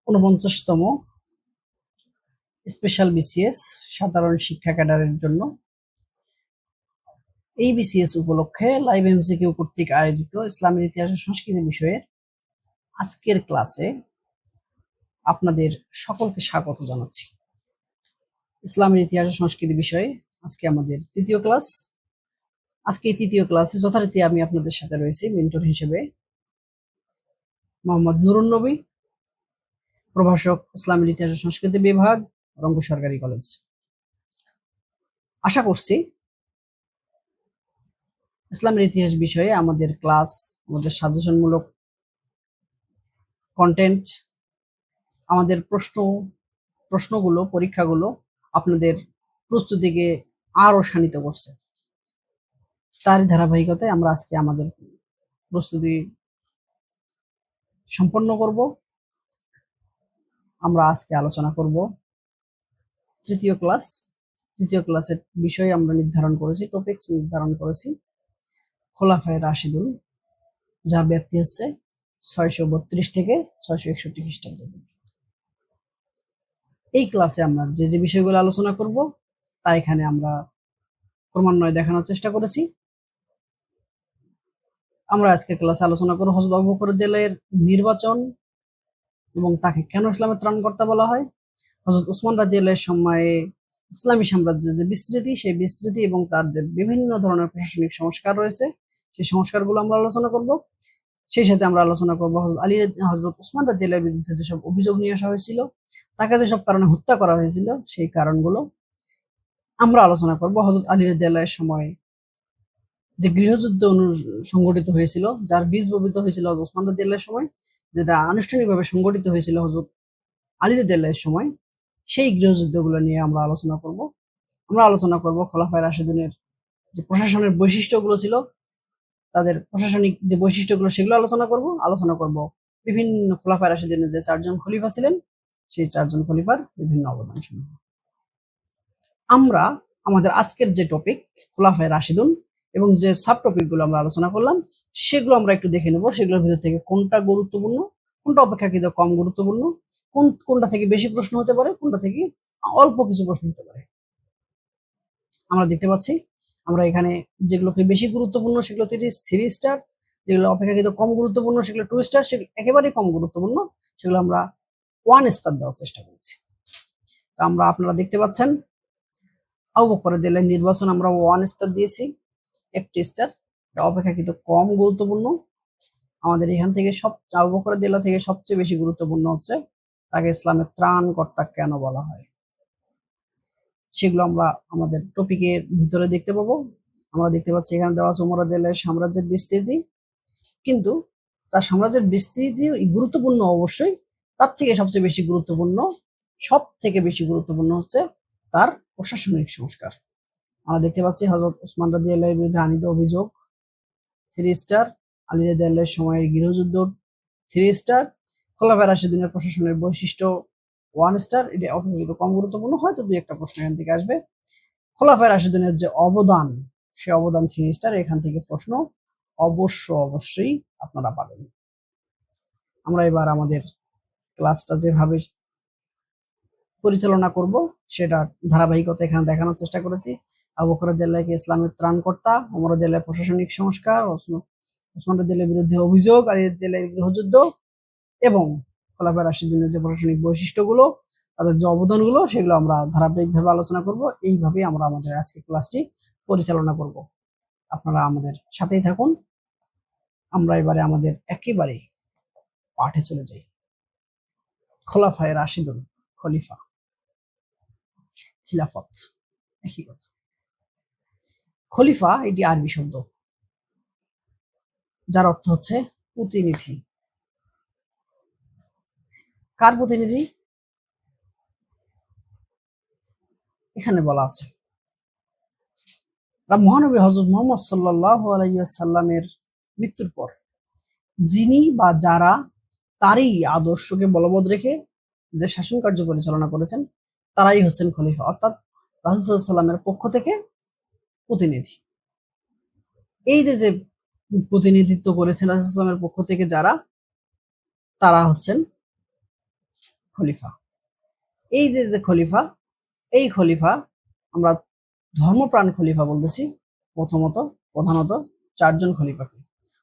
৪৯তম special BCS সাধারণ শিক্ষা ক্যাডারের জন্য এই বিসিএস উপলক্ষে লাইভ এমসিকিউ কর্তৃক আয়োজিত ইসলামের ইতিহাস ও সংস্কৃতি বিষয়ের আজকের ক্লাসে আপনাদের সকলকে স্বাগত জানাচ্ছি। ইসলামের ইতিহাস ও সংস্কৃতি বিষয়ে আজকে আমাদের তৃতীয় ক্লাস। আজকে এই তৃতীয় ক্লাসে যথারীতি আমি আপনাদের সাথে রয়েছি মেন্টর হিসেবে মোহাম্মদ নুরুন নবী, প্রভাষক, ইসলামের ইতিহাস ও সংস্কৃতি বিভাগ, রংপুর সরকারি কলেজ। আশা করছি ইসলামের ইতিহাস বিষয়ে আমাদের ক্লাস, আমাদের সাজেশনমূলক কন্টেন্ট, আমাদের প্রশ্নগুলো, পরীক্ষাগুলো আপনাদের প্রস্তুতিকে আরো শানিত করছে। তার ধারাবাহিকতায় আমরা আজকে আমাদের প্রস্তুতি সম্পন্ন করব। আমরা আজকে আলোচনা করব তৃতীয় ক্লাসের বিষয়ে আমরা নির্ধারণ করেছি, টপিকস নির্ধারণ করেছি খোলাফায়ে রাশিদুন, যার ব্যাপ্তি হচ্ছে 632 থেকে 661 খ্রিস্টাব্দ। এই ক্লাসে আমরা যে বিষয়গুলো আলোচনা করব তা এখানে আমরা ক্রমান্বয়ে দেখানোর চেষ্টা করেছি। আমরা আজকের ক্লাসে আলোচনা করব হযরত আবু বকর রাদিয়াল্লাহু নির্বাচন এবং তাকে কেন ইসলামের ত্রাণকর্তা বলা হয়, হযরত উসমান রাদিয়াল্লাহু সময়ে ইসলামী সাম্রাজ্যের যে বিস্তৃতি, সেই বিস্তৃতি এবং তার যে বিভিন্ন ধরনের প্রশাসনিক সংস্কার রয়েছে, সেই সংস্কারগুলো আমরা আলোচনা করব। সেই সাথে আমরা আলোচনা করব হযরত উসমান রাদিয়াল্লাহু বিরুদ্ধে যেসব অভিযোগ নিয়ে আসা হয়েছিল, তাকে যেসব কারণে হত্যা করা হয়েছিল, সেই কারণগুলো আমরা আলোচনা করব। হযরত আলী রাদিয়াল্লাহু সময় যে গৃহযুদ্ধ সংগঠিত হয়েছিল, যার বীজ বপিত হয়েছিল হযরত উসমান রাদিয়াল্লাহু সময়, যেটা আনুষ্ঠানিকভাবে সংগঠিত হয়েছিল হযরত আলী রাদিয়াল্লাহু সময়, সেই গৃহযুদ্ধগুলো নিয়ে আমরা আলোচনা করব। আমরা আলোচনা করব খোলাফায়ে রাশিদুনের যে প্রশাসনের বৈশিষ্ট্যগুলো ছিল, তাদের প্রশাসনিক যে বৈশিষ্ট্যগুলো, সেগুলো আলোচনা করব বিভিন্ন খোলাফায়ে রাশিদুনের যে 4জন খলিফা ছিলেন, সেই 4জন খলিফার বিভিন্ন অবদান সমূহ। আমরা আমাদের আজকের যে টপিক খোলাফায়ে রাশিদুন এবং যে সাব টপিকগুলো আমরা আলোচনা করলাম, সেগুলো আমরা একটু দেখে নেব। সেগুলোর ভিতর থেকে কোনটা গুরুত্বপূর্ণ, কোনটা অপেক্ষাকৃত কম গুরুত্বপূর্ণ, কোনটা থেকে বেশি প্রশ্ন হতে পারে, কোনটা থেকে অল্প কিছু প্রশ্ন হতে পারে। আমরা দেখতে পাচ্ছি আমরা এখানে যেগুলোকে বেশি গুরুত্বপূর্ণ সেগুলো 3 স্টার, যেগুলো অপেক্ষাকৃত কম গুরুত্বপূর্ণ সেগুলো 2 স্টার, সেগুলো একেবারেই কম গুরুত্বপূর্ণ সেগুলো আমরা 1 স্টার দেওয়ার চেষ্টা করছি। তো আপনারা দেখতে পাচ্ছেন আবু বকর রাদিয়াল্লাহু নির্বাচন আমরা 1 স্টার দিয়েছি, 1 স্টার। অপেক্ষাকৃত কম গুরুত্বপূর্ণ। আমাদের এখান থেকে আবু বকর রাদিয়াল্লাহু থেকে সবচেয়ে বেশি গুরুত্বপূর্ণ হচ্ছে তাকে ইসলামের ত্রাণকর্তা কেন বলা হয়। সেগুলো আমরা আমাদের টপিকের ভিতরে দেখতে পাবো। আমরা দেখতে পাচ্ছি এখানে দেওয়া আছে ওমর রাদিয়াল্লাহু সাম্রাজ্যের বিস্তৃতি, কিন্তু তার সাম্রাজ্যের বিস্তৃতি গুরুত্বপূর্ণ অবশ্যই, তার থেকে সব থেকে বেশি গুরুত্বপূর্ণ হচ্ছে তার প্রশাসনিক সংস্কার। আমরা দেখতে পাচ্ছি হযরত উসমান রাদিয়াল্লাহুর বিরুদ্ধে আনীত অভিযোগ 3 স্টার, আলী রাদিয়াল্লাহুর সময়ের গৃহযুদ্ধ 3 স্টার, খোলাফায়ে রাশিদুনের প্রশাসনের বৈশিষ্ট্য 1 স্টার। এটা অপেক্ষাকৃত কম গুরুত্বপূর্ণ, হয়তো 2-1টা প্রশ্ন এখান থেকে আসবে। খোলাফায়ে রাশিদুনের যে অবদান, সে অবদান 3 স্টার। এখান থেকে প্রশ্ন অবশ্যই আপনারা পাবেন। আমরা এবার আমাদের ক্লাসটা যেভাবে পরিচালনা করব সেটা ধারাবাহিকতা এখানে দেখানোর চেষ্টা করেছি। আবু বকর রাদিয়াল্লাহুকে ইসলামের ত্রাণকর্তা, ওমর রাদিয়াল্লাহুর প্রশাসনিক সংস্কার, উসমান রাদিয়াল্লাহুর বিরুদ্ধে অভিযোগ, আলী রাদিয়াল্লাহুর গৃহযুদ্ধ এবং খোলাফায়ে রাশিদুনের যে প্রশাসনিক বৈশিষ্ট্যগুলো, তাদের যে অবদানগুলো, সেগুলো আমরা ধারাবাহিকভাবে আলোচনা করব। এইভাবেই আমরা আমাদের আজকের ক্লাসটি পরিচালনা করব। আপনারা আমাদের সাথেই থাকুন। আমরা এবারে আমাদের একেবারে পাঠে চলে যাই। খোলাফায়ে রাশিদুন, খলিফা, খিলাফত একই কথা। খলিফা এটি আরবি শব্দ, যার অর্থ হচ্ছে প্রতিনিধি। কার প্রতিনিধি? এখানে বলা আছে মহানবী হযরত মুহাম্মদ সাল্লাল্লাহু আলাইহি ওয়াসাল্লামের মৃত্যুর পর যিনি বা যারা তারই আদর্শকে বলবৎ রেখে যে শাসন কার্য পরিচালনা করেছেন, তারাই হচ্ছেন খলিফা, অর্থাৎ রাসূল সাল্লাল্লাহু আলাইহি ওয়াসাল্লামের পক্ষ থেকে প্রতিনিধি। এই যে প্রতিনিধিত্ব করেছেন রাসূল সাল্লাল্লাহু আলাইহি ওয়াসাল্লামের পক্ষ থেকে যারা, তারা হচ্ছেন খলিফা। এই যে খলিফা, এই খলিফা আমরা ধর্মপ্রাণ খলিফা বলতেছি। প্রধানত 4 জন খলিফাকে,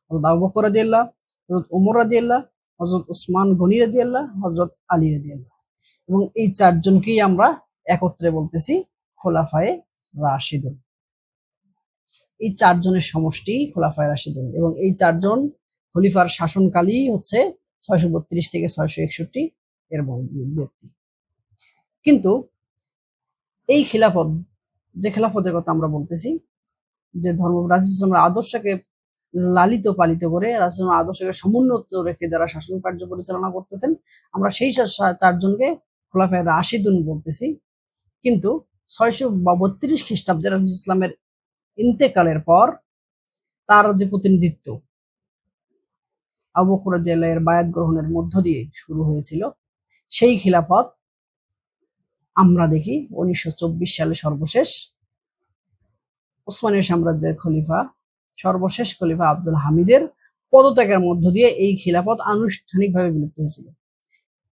হযরত আবু বকর রাদিয়াল্লাহু, হযরত ওমর রাদিয়াল্লাহু, হযরত উসমান গনি রাদিয়াল্লাহু, হযরত আলী রাদিয়াল্লাহু। এবং এই 4 জনকেই আমরা একত্রে বলতেছি খোলাফায়ে রাশিদুন। এই 4 জনের সমষ্টি খোলাফায়ে রাশিদুন, এবং এই 4 জন খলিফার শাসনকালই হচ্ছে 632 থেকে 661 এর ব্যক্তি। কিন্তু এই খিলাফত, যে খেলাফতের কথা আমরা বলতেছি, যে ধর্ম রাসূলের আদর্শকে লালিত পালিত করে, রাসূলের আদর্শকে সমুন্নত রেখে যারা শাসন কার্য পরিচালনা করতেছেন, আমরা সেই 4 জনকে খোলাফায়ে রাশিদুন বলতেছি। কিন্তু 632 খ্রিস্টাব্দে রাসূল ইসলামের ইন্তেকালের পর তার যে প্রতিনিধিত্ব আবু বকর রাদিয়াল্লাহু এর বায়াত গ্রহণের মধ্য দিয়ে শুরু হয়েছিল, সেই খিলাফত আমরা দেখি 1924 সালে সর্বশেষ উসমানীয় সাম্রাজ্যের খলিফা, সর্বশেষ খলিফা আব্দুল হামিদের পদত্যাগের মধ্য দিয়ে এই খিলাফত আনুষ্ঠানিকভাবে বিলুপ্ত হয়েছিল।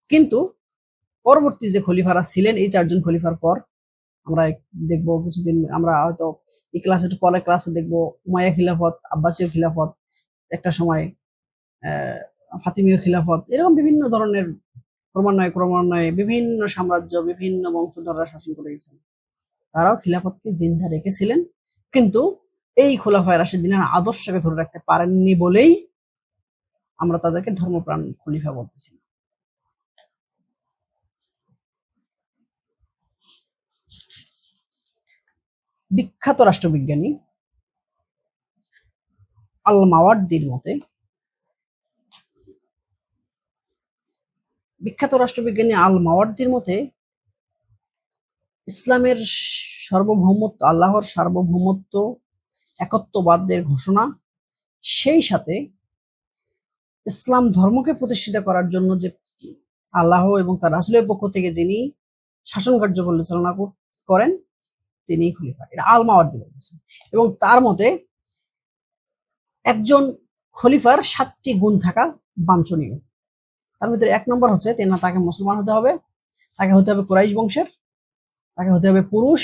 কিন্তু পরবর্তী যে খলিফারা ছিলেন, এই 4 জন খলিফার পর আমরা দেখবো কিছুদিন, আমরা হয়তো এই ক্লাসে পরের ক্লাসে দেখবো উমাইয়া খিলাফত, আব্বাসীয় খিলাফত, একটা সময় ফাতিমীয় খিলাফত, এরকম বিভিন্ন ধরনের ক্রমান্বয়ে বিভিন্ন সাম্রাজ্য, বিভিন্ন বংশধররা শাসন করে গেছেন। তারাও খিলাফতকে জিন্দা রেখেছিলেন, কিন্তু এই খোলাফায়ে রাশিদিনের আদর্শকে ধরে রাখতে পারেননি বলেই আমরা তাদেরকে ধর্মপ্রাণ খলিফা বলতেছি। বিখ্যাত রাষ্ট্রবিজ্ঞানী আল মাওয়ার্দির মতে, ইসলামের সার্বভৌমত্ব, আল্লাহর সার্বভৌমত্ব, একত্ববাদের ঘোষণা, সেই সাথে ইসলাম ধর্মকে প্রতিষ্ঠিত করার জন্য যে আল্লাহ এবং তার রাসূলের পক্ষ থেকে যিনি শাসন কার্য পরিচালনা করেন, তিনি খলিফা। এটা আল মাওয়ার্দি বলতেছেন। এবং তার মতে একজন খলিফার 7টি গুণ থাকা বাঞ্ছনীয়। তার ভিতরে 1 নম্বর হচ্ছে তাকে মুসলমান হতে হবে, তাকে হতে হবে কুরাইশ বংশের, তাকে হতে হবে পুরুষ,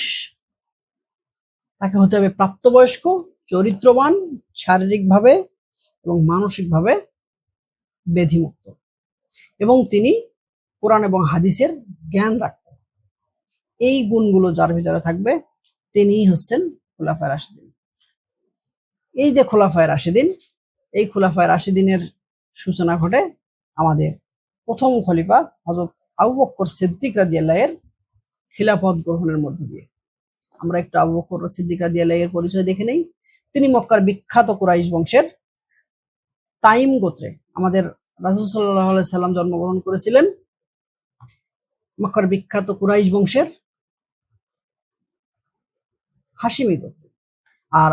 তাকে হতে হবে প্রাপ্তবয়স্ক, চরিত্রবান, শারীরিকভাবে এবং মানসিকভাবে ব্যাধিমুক্ত, এবং তিনি কোরআন এবং হাদিসের জ্ঞান রাখতেন। এই গুণগুলো যার ভিতরে থাকবে, তিনিই হচ্ছেন খোলাফায়ে রাশিদিন। এই যে খোলাফায়ে রাশিদিন, এই খোলাফায়ে রাশিদিনের সূচনা ঘটে আমাদের প্রথম খলিফা হযরত আবু বকর সিদ্দিক রাদিয়াল্লাহু এর খিলাফত গ্রহণের মধ্য দিয়ে। আমরা একটু আবু বকর সিদ্দিক রাদিয়াল্লাহু এর পরিচয় দেখে নেই। তিনি মক্কার বিখ্যাত কুরাইশ বংশের তাইম গোত্রে, আমাদের রাসূল সাল্লাল্লাহু আলাইহি সাল্লাম জন্মগ্রহণ করেছিলেন মক্কার বিখ্যাত কুরাইশ বংশের হাশিমি গোত্রে। আর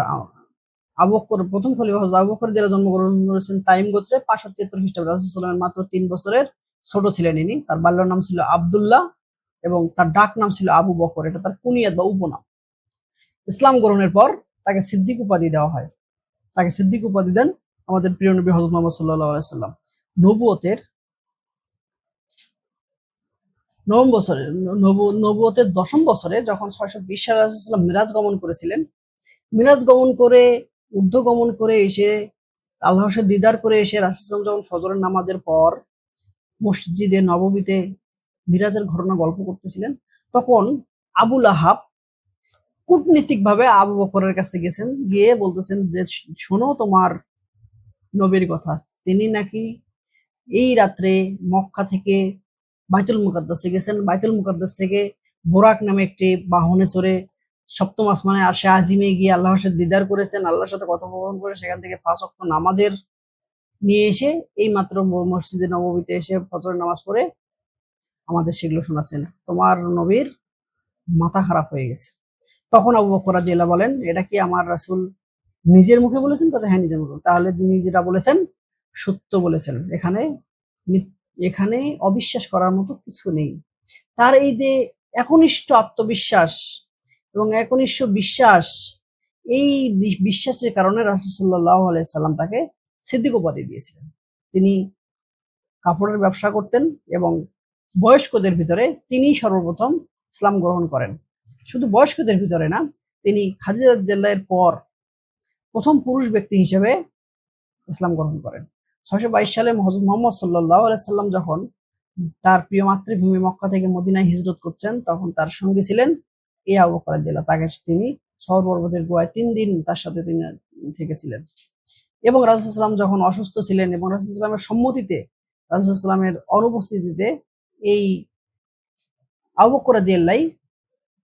আবু বকর, প্রথম খলিফা হযরত আবু বকর যারা জন্মগ্রহণ করেছেন তাইম গোত্রে 573 খ্রিস্টাব্দে, রাসূল সাল্লাল্লাহু আলাইহি সাল্লামের মাত্র 3 বছরের ছোট ছিলেন ইনি। তার বাল্য নাম ছিল আব্দুল্লাহ এবং তার ডাক নাম ছিল আবু বকর, এটা তার কুনিয়াত বা উপনাম। ইসলাম গ্রহণের পর তাকে সিদ্দিক উপাধি দেওয়া হয়। তাকে সিদ্দিক উপাধি দেন আমাদের প্রিয় নবী হযরত মুহাম্মদ সাল্লাল্লাহু আলাইহি সাল্লাম। নবুয়তের নবুয়তের 10ম বছরে যখন 620 সালে রাসূলুল্লাহ মিরাজ গমন করেছিলেন, মিরাজ গমন করে ঊর্ধ্ব গমন করে এসে আল্লাহর সাথে দিদার করে এসে রাসূলুল্লাহ যখন ফজরের নামাজের পর মসজিদে নববীতে মিরাজের ঘটনা গল্প করতেছিলেন, তখন আবুল আহাব কূটনীতিকভাবে আবু বকরের কাছে গেছেন, গিয়ে বলতেছেন যে শোনো তোমার নবীর কথা, তিনি নাকি এই রাত্রে মক্কা থেকে বাইতুল মুকাদ্দাসে গেছেন, বাইতুল মুকাদ্দাস থেকে বোরাক নামে একটি বাহনে চড়ে 7ম আসমানে আরশে আজিমে গিয়ে আল্লাহর সাথে দিদার করেছেন, আল্লাহর সাথে কথোপকথন করে সেখান থেকে 5 ওয়াক্ত নামাজের নিয়ে এসে এই মাত্র মসজিদে নববীতে এসে ফজরের নামাজ পড়ে আমাদের সেগুলো শোনাচ্ছেন। তোমার নবীর মাথা খারাপ হয়ে গেছে। তখন আবু বকর রাদিয়াল্লাহু বলেন, এটা কি আমার রাসূল নিজের মুখে বলেছেন? কাছে হ্যাঁ, নিজের মুখে। তাহলে যিনি যেটা বলেছেন সত্য বলেছেন, এখানে অবিশ্বাস করার মতো কিছু নেই। তার এই যে একনিষ্ঠ আত্মবিশ্বাস এবং একনিষ্ঠ বিশ্বাস, এই বিশ্বাসের কারণে রাসূল সাল্লাল্লাহু আলাইহি সাল্লাম তাকে সিদ্দিক উপাধি দিয়েছিলেন। তিনি কাপড়ের ব্যবসা করতেন এবং বয়স্কদের ভিতরে তিনি সর্বপ্রথম ইসলাম গ্রহণ করেন। শুধু বয়স্কদের ভিতরে না, তিনি খাদিজা রাদিয়াল্লাহু আনহার পর প্রথম পুরুষ ব্যক্তি হিসেবে ইসলাম গ্রহণ করেন। 622 সালে হযরত মুহাম্মদ সাল্লাল্লাহু আলাইহি সাল্লাম যখন তার প্রিয় মাতৃভূমি মক্কা থেকে মদিনায় হিজরত করছেন, তখন তার সঙ্গী ছিলেন এই আবু বকর রাদিয়াল্লাহু। তাকে তিনি সওর পর্বতের গুহায় 3 দিন তার সাথে তিনি থেকেছিলেন। এবং রাসূল সাল্লাল্লাহু আলাইহি ওয়াসাল্লাম যখন অসুস্থ ছিলেন এবং রাসূল সাল্লাল্লাহু আলাইহি ওয়াসাল্লামের সম্মতিতে, রাসূল সাল্লাল্লাহু আলাইহি ওয়াসাল্লামের অনুপস্থিতিতে এই আবু বকর রাদিয়াল্লাহু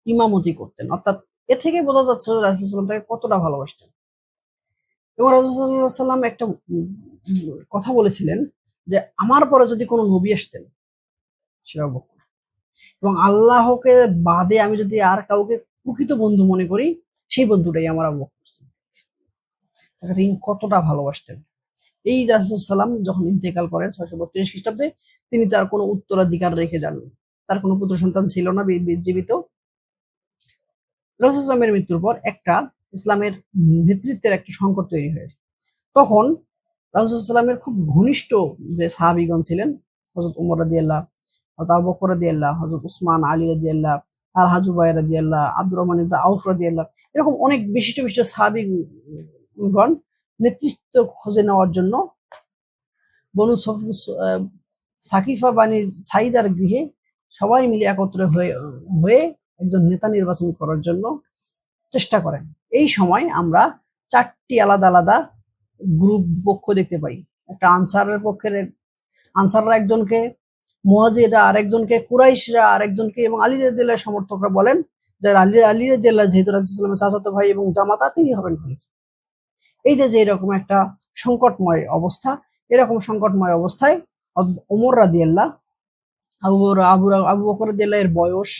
ইমামতি করতেন। অর্থাৎ এ থেকে বোঝা যাচ্ছে রাসূল সাল্লাল্লাহু আলাইহি ওয়াসাল্লাম তাকে কতটা ভালোবাসতেন। এবং রাসূল সাল্লাল্লাহু আলাইহি ওয়াসাল্লাম একটা কথা বলেছিলেন যে, আমার পরে যদি কোনো নবী আসতেন সেটা আবু বকর, এবং আল্লাহকে বাদে আমি যদি আর কাউকে প্রকৃত বন্ধু মনে করি, সেই বন্ধুটাই আমার আবু বকর সিদ্দিক। তাকে তিনি কতটা ভালোবাসতেন। এই রাসূল সাল্লাম যখন ইন্তেকাল করেন 632 খ্রিস্টাব্দে, তিনি তার কোনো উত্তরাধিকার রেখে যাননি। তার কোনো পুত্র সন্তান ছিল না জীবিত। রাসূল সাল্লামের মৃত্যুর পর ইসলামের নেতৃত্বের একটা সংকট তৈরি হয়েছে। তখন রাসূল সাল্লামের খুব ঘনিষ্ঠ যে সাহাবীগণ ছিলেন, হযরত ওমর রাদিয়াল্লাহু, হযরত আবু বকর রাদিয়াল্লাহু, হযরত উসমান, আলী রাদিয়াল্লাহু, তালহা জুবাইর রাদিয়াল্লাহু, আব্দুর রহমান ইবনে আউফ রাদিয়াল্লাহু, এরকম অনেক বিশিষ্ট বিশিষ্ট সাহাবীগণ নেতৃত্ব খুঁজে নেওয়ার জন্য বনু সাকিফা বানির সাইদার গৃহে সবাই মিলে একত্রে হয়ে একজন নেতা নির্বাচন করার জন্য চেষ্টা করেন। এই সময় আমরা 4টি আলাদা আলাদা গ্রুপ পক্ষ দেখতে পাই। একটা আনসাররা একজনকে, মুহাজিররা আরেকজনকে, কুরাইশরা আরেকজনকে, এবং আলী রাদিয়াল্লাহু সমর্থকরা বলেন যে আলী রাদিয়াল্লাহু যেহেতু রাসূল সাল্লাল্লাহু আলাইহি ওয়াসাল্লামের চাচাতো ভাই এবং জামাতা, তিনি হবেন খলিফা। এই যে এরকম একটা সংকটময় অবস্থা, এরকম সংকটময় অবস্থায় ওমর রাদিয়াল্লাহু, আবু বকর রাদিয়াল্লাহু এর বয়স,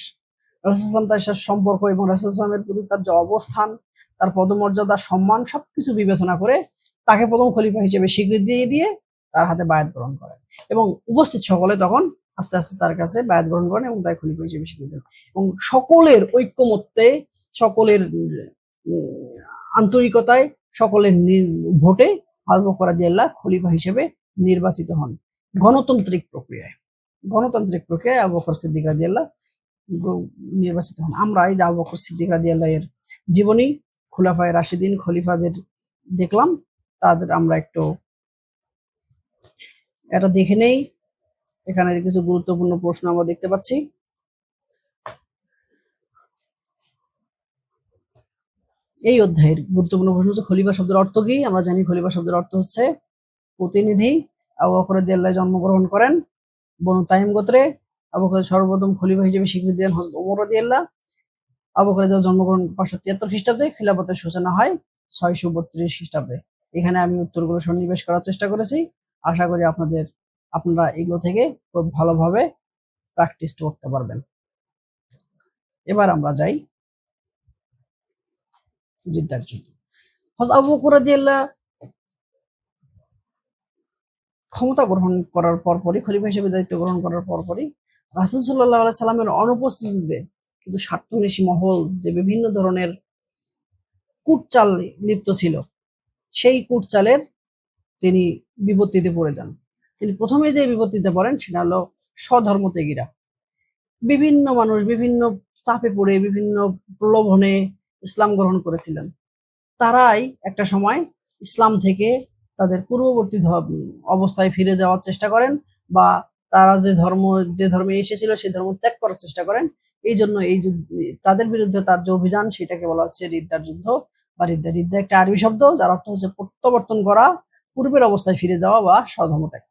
রাসূল সাল্লাল্লাহু তার সাথে সম্পর্ক এবং রাসূল সাল্লাল্লাহু এর প্রতি তার যে অবস্থান, তার পদমর্যাদা, সম্মান সবকিছু বিবেচনা করে তাকে প্রথম খলিফা হিসেবে স্বীকৃতি দিয়ে তার হাতে বায়াত গ্রহণ করেন। এবং উপস্থিত সকলে তখন আস্তে আস্তে তার কাছে বায়াত গ্রহণ করেন এবং তাকে খলিফা হিসেবে স্বীকৃতি দেন। এবং সকলের ঐক্যমত্যে, সকলের আন্তরিকতায়, সকলের ভোটে আবু বকর রাদিয়াল্লাহু খলিফা হিসেবে নির্বাচিত হন। গণতান্ত্রিক প্রক্রিয়ায় আবু বকর সিদ্দিক রাদিয়াল্লাহু নির্বাচিত হন। আমরা এই আবু বকর সিদ্দিক রাদিয়াল্লাহু এর জীবনী, খুলাফায়ে রাশিদিন, খলিফাদের দেখলাম। তাদের আমরা একটু এটা দেখে নেই। এখানে কিছু গুরুত্বপূর্ণ প্রশ্ন আমরা দেখতে পাচ্ছি। এই অধ্যায়ের গুরুত্বপূর্ণ প্রশ্ন হচ্ছে, খলিফা শব্দের অর্থ কি? আমরা জানি খলিফা শব্দের অর্থ হচ্ছে প্রতিনিধি। আবু বকর রাদিয়াল্লাহু জন্মগ্রহণ করেন বনু তাইম গোত্রে। আবু বকর সর্বপ্রথম খলিফা হিসেবে স্বীকৃতি দেন হযরত ওমর রাদিয়াল্লাহু। আবু বকর রাদিয়াল্লাহু জন্মগ্রহণ 573 খ্রিস্টাব্দে, খিলাফতের সূচনা হয় 632 খ্রিস্টাব্দে। এখানে আমি উত্তরগুলো সন্নিবেশ করার চেষ্টা করেছি। আশা করি আপনারা এগুলো থেকে খুব ভালোভাবে প্র্যাকটিস করতে পারবেন। এবার আমরা যাই রিদ্দার যুদ্ধ। হযরত আবু বকর রাদিয়াল্লাহু ক্ষমতা গ্রহণ করার পরপরই, খলিফা হিসেবে দায়িত্ব গ্রহণ করার পরপরই রাসূল সাল্লাল্লাহু আলাইহি সাল্লামের অনুপস্থিতিতে কিছু স্বার্থন্বেষী মহল যে বিভিন্ন ধরনের কূটচাল লিপ্ত ছিল, সেই কূটচালের তিনি বিপত্তিতে পড়ে যান। তিনি প্রথমে যে বিপত্তিতে পড়েন সেটা হলো স্বধর্মত্যাগীরা। বিভিন্ন মানুষ বিভিন্ন চাপে পড়ে, বিভিন্ন প্রলোভনে ইসলাম গ্রহণ করেছিলেন। তারাই একটা সময় ইসলাম থেকে তাদের পূর্ববর্তী অবস্থায় ফিরে যাওয়ার চেষ্টা করেন, বা তারা যে ধর্মে এসেছিল সেই ধর্ম ত্যাগ করার চেষ্টা করেন। এই জন্য তাদের বিরুদ্ধে তার যে অভিযান, সেটাকে বলা হচ্ছে রিদ্দার যুদ্ধ বা রিদ্দা। রিদ্দা একটা আরবি শব্দ যার অর্থ হচ্ছে প্রত্যাবর্তন করা, পূর্বের অবস্থায় ফিরে যাওয়া বা স্বধর্ম ত্যাগ।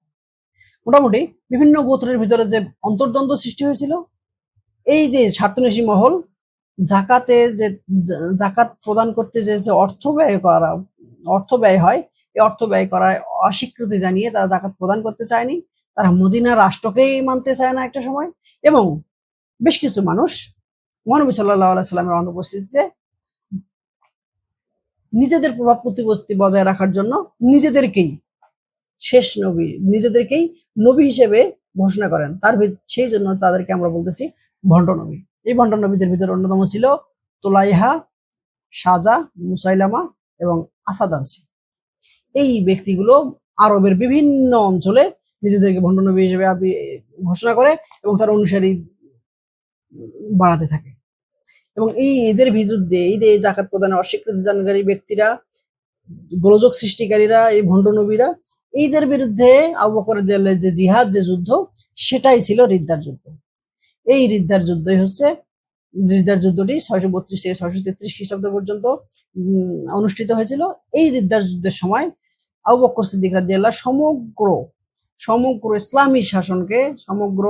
মোটামুটি বিভিন্ন গোত্রের ভিতরে যে অন্তর্দ্বন্দ্ব সৃষ্টি হয়েছিল, এই যে স্বার্থন্বেষী মহল জাকাত প্রদান করতে যে অর্থ ব্যয় হয়, এই অর্থ ব্যয় করার অস্বীকৃতি জানিয়ে তারা জাকাত প্রদান করতে চায়নি। তারা মদিনা রাষ্ট্রকেই মানতে চায় না একটা সময়। এবং বেশ কিছু মানুষ মহানবী সাল্লাল্লাহু আলাইহি সাল্লামের অনুপস্থিতিতে নিজেদের প্রভাব প্রতিপত্তি বজায় রাখার জন্য নিজেদেরকেই নবী হিসেবে ঘোষণা করেন। সেই জন্য তাদেরকে আমরা বলতেছি ভণ্ড নবী। এই ভণ্ড নবীদের ভিতরে অন্যতম ছিল তোলাইহা, সাজা, মুসাইলামা এবং আসাদ আনসি। এই ব্যক্তিগুলো আরবের বিভিন্ন অঞ্চলে নিজেদেরকে ভণ্ড নবী হিসেবে ঘোষণা করে এবং তার অনুসারী বাড়াতে থাকে। এবং এই এদের বিরুদ্ধে, এই যে জাকাত প্রদানের অস্বীকৃতি দানকারী ব্যক্তিরা, গোলযোগ সৃষ্টিকারীরা, এই ভণ্ড নবীরা, এইদের বিরুদ্ধে আবু বকর রাদিয়াল্লাহু যে জিহাদ, যে যুদ্ধ, সেটাই ছিল রিদ্দার যুদ্ধ। এই রিদ্দার যুদ্ধটি 632 থেকে 633 খ্রিস্টাব্দ পর্যন্ত অনুষ্ঠিত হয়েছিল। এই রিদ্দার যুদ্ধের সময় আবু বকর সিদ্দিক রাদিয়াল্লাহু সমগ্র ইসলামী শাসনকে, সমগ্র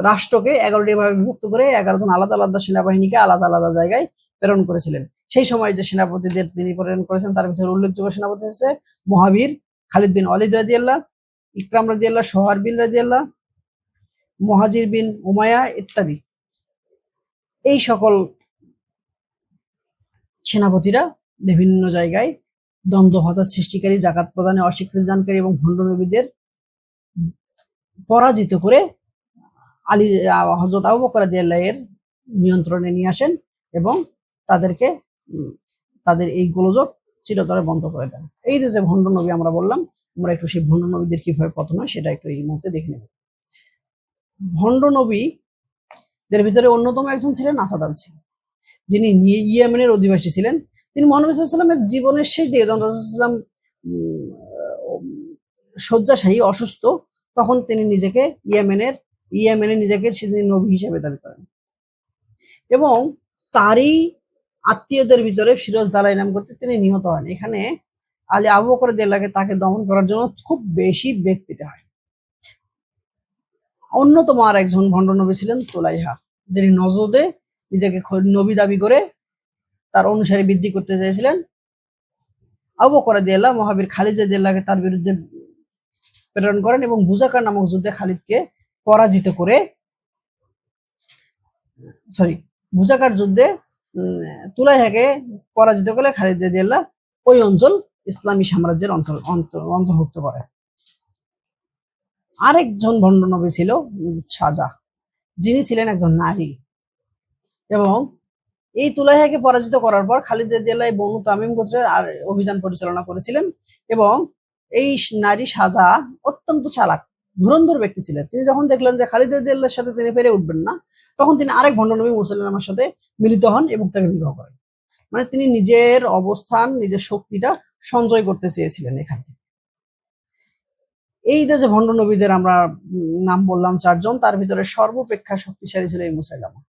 রাষ্ট্রকে 11টি ভাবে বিভক্ত করে 11 জন আলাদা আলাদা সেনাবাহিনীকে আলাদা আলাদা জায়গায় প্রেরণ করেছিলেন। সেই সময় যে সেনাপতিদের তিনি প্রেরণ করেছেন তার ভিতরে উল্লেখযোগ্য সেনাপতি হচ্ছে মহাবীর খালিদ বিন ওয়ালিদ রাদিয়াল্লাহু, ইকরাম রাদিয়াল্লাহু, সোহার বিন রাদিয়াল্লাহু, মুহাজির বিন উমাইয়া ইত্যাদি। এই সকল সেনাপতিরা বিভিন্ন জায়গায় দ্বন্দ্ব ফাসাদ সৃষ্টিকারী, জাকাত প্রদানে অস্বীকৃতি দানকারী এবং ভণ্ড নবীদের পরাজিত করে হযরত আবু বকর রাদিয়াল্লাহু এর নিয়ন্ত্রণে নিয়ে আসেন এবং তাদেরকে তাদের এই গোলযোগ চিরতরে বন্ধ করে দেন। এই যে ভণ্ড নবী আমরা বললাম, আমরা একটু সেই ভণ্ড নবীদের কিভাবে পতন হয় সেটা একটু এই মুহূর্তে দেখে নেব। ভণ্ড নবীদের ভিতরে অন্যতম একজন ছিলেন আসাদ আল-সি, যিনি ইয়েমেনের অধিবাসী ছিলেন। তিনি মুহাম্মদ সাল্লাল্লাহু আলাইহি ওয়াসাল্লামের জীবনের শেষ দিকে, যখন রাসূল সাল্লাল্লাহু আলাইহি ওয়াসাল্লাম শয্যাশায়ী, অসুস্থ, তখন তিনি নিজেকে ইয়েমেনে নিজেকে নবী হিসেবে দাবি করেন এবং তারই আত্মীয়দের ভিতরে ফিরোজ দালাই নাম করতে তিনি নিহত হন। এখানে আবু বকর রাদিয়াল্লাহু তাকে দমন করার জন্য খুব বেশি বেগ পেতে হয়। অন্যতম আর একজন ভণ্ড নবী ছিলেন তুলাইহা, যিনি নজদে নিজেকে নবী দাবি করে তার অনুসারী বৃদ্ধি করতে চেয়েছিলেন। আবু বকর রাদিয়াল্লাহু মহাবীর খালিদ রাদিয়াল্লাহুকে তার বিরুদ্ধে প্রেরণ করেন এবং বুজাকার নামক যুদ্ধে খালিদকে পরাজিত করে, বুজাকার যুদ্ধে তুলাইহাকে পরাজিত করে খালিদ রাদিয়াল্লাহু ওই অঞ্চল ইসলামী সাম্রাজ্যের অন্তর্ভুক্ত করে। আরেকজন ভণ্ড নবী ছিল সাজা, যিনি ছিলেন একজন নারী এবং এই তুলাইহাকে পরাজিত করার পর খালিদ রাদিয়াল্লাহু বনু তামিম গোত্রের আর অভিযান পরিচালনা করেছিলেন এবং এই নারী সাজা অত্যন্ত চালাক, ধুরন্ধর ব্যক্তি ছিলেন। তিনি যখন দেখলেন যে খালিদ রাদিয়াল্লাহুর সাথে তিনি পেরে উঠবেন না, তখন তিনি আরেক ভণ্ড নবী মুসাইলামার সাথে মিলিত হন এবং তাকে বিবাহ করেন। মানে তিনি নিজের অবস্থান, নিজের শক্তিটা সঞ্চয় করতে চেয়েছিলেন এখান থেকে। এই যে ভণ্ড নবীদের আমরা নাম বললাম 4 জন, তার ভিতরে সর্বাপেক্ষা শক্তিশালী ছিল এই মুসাইলামা।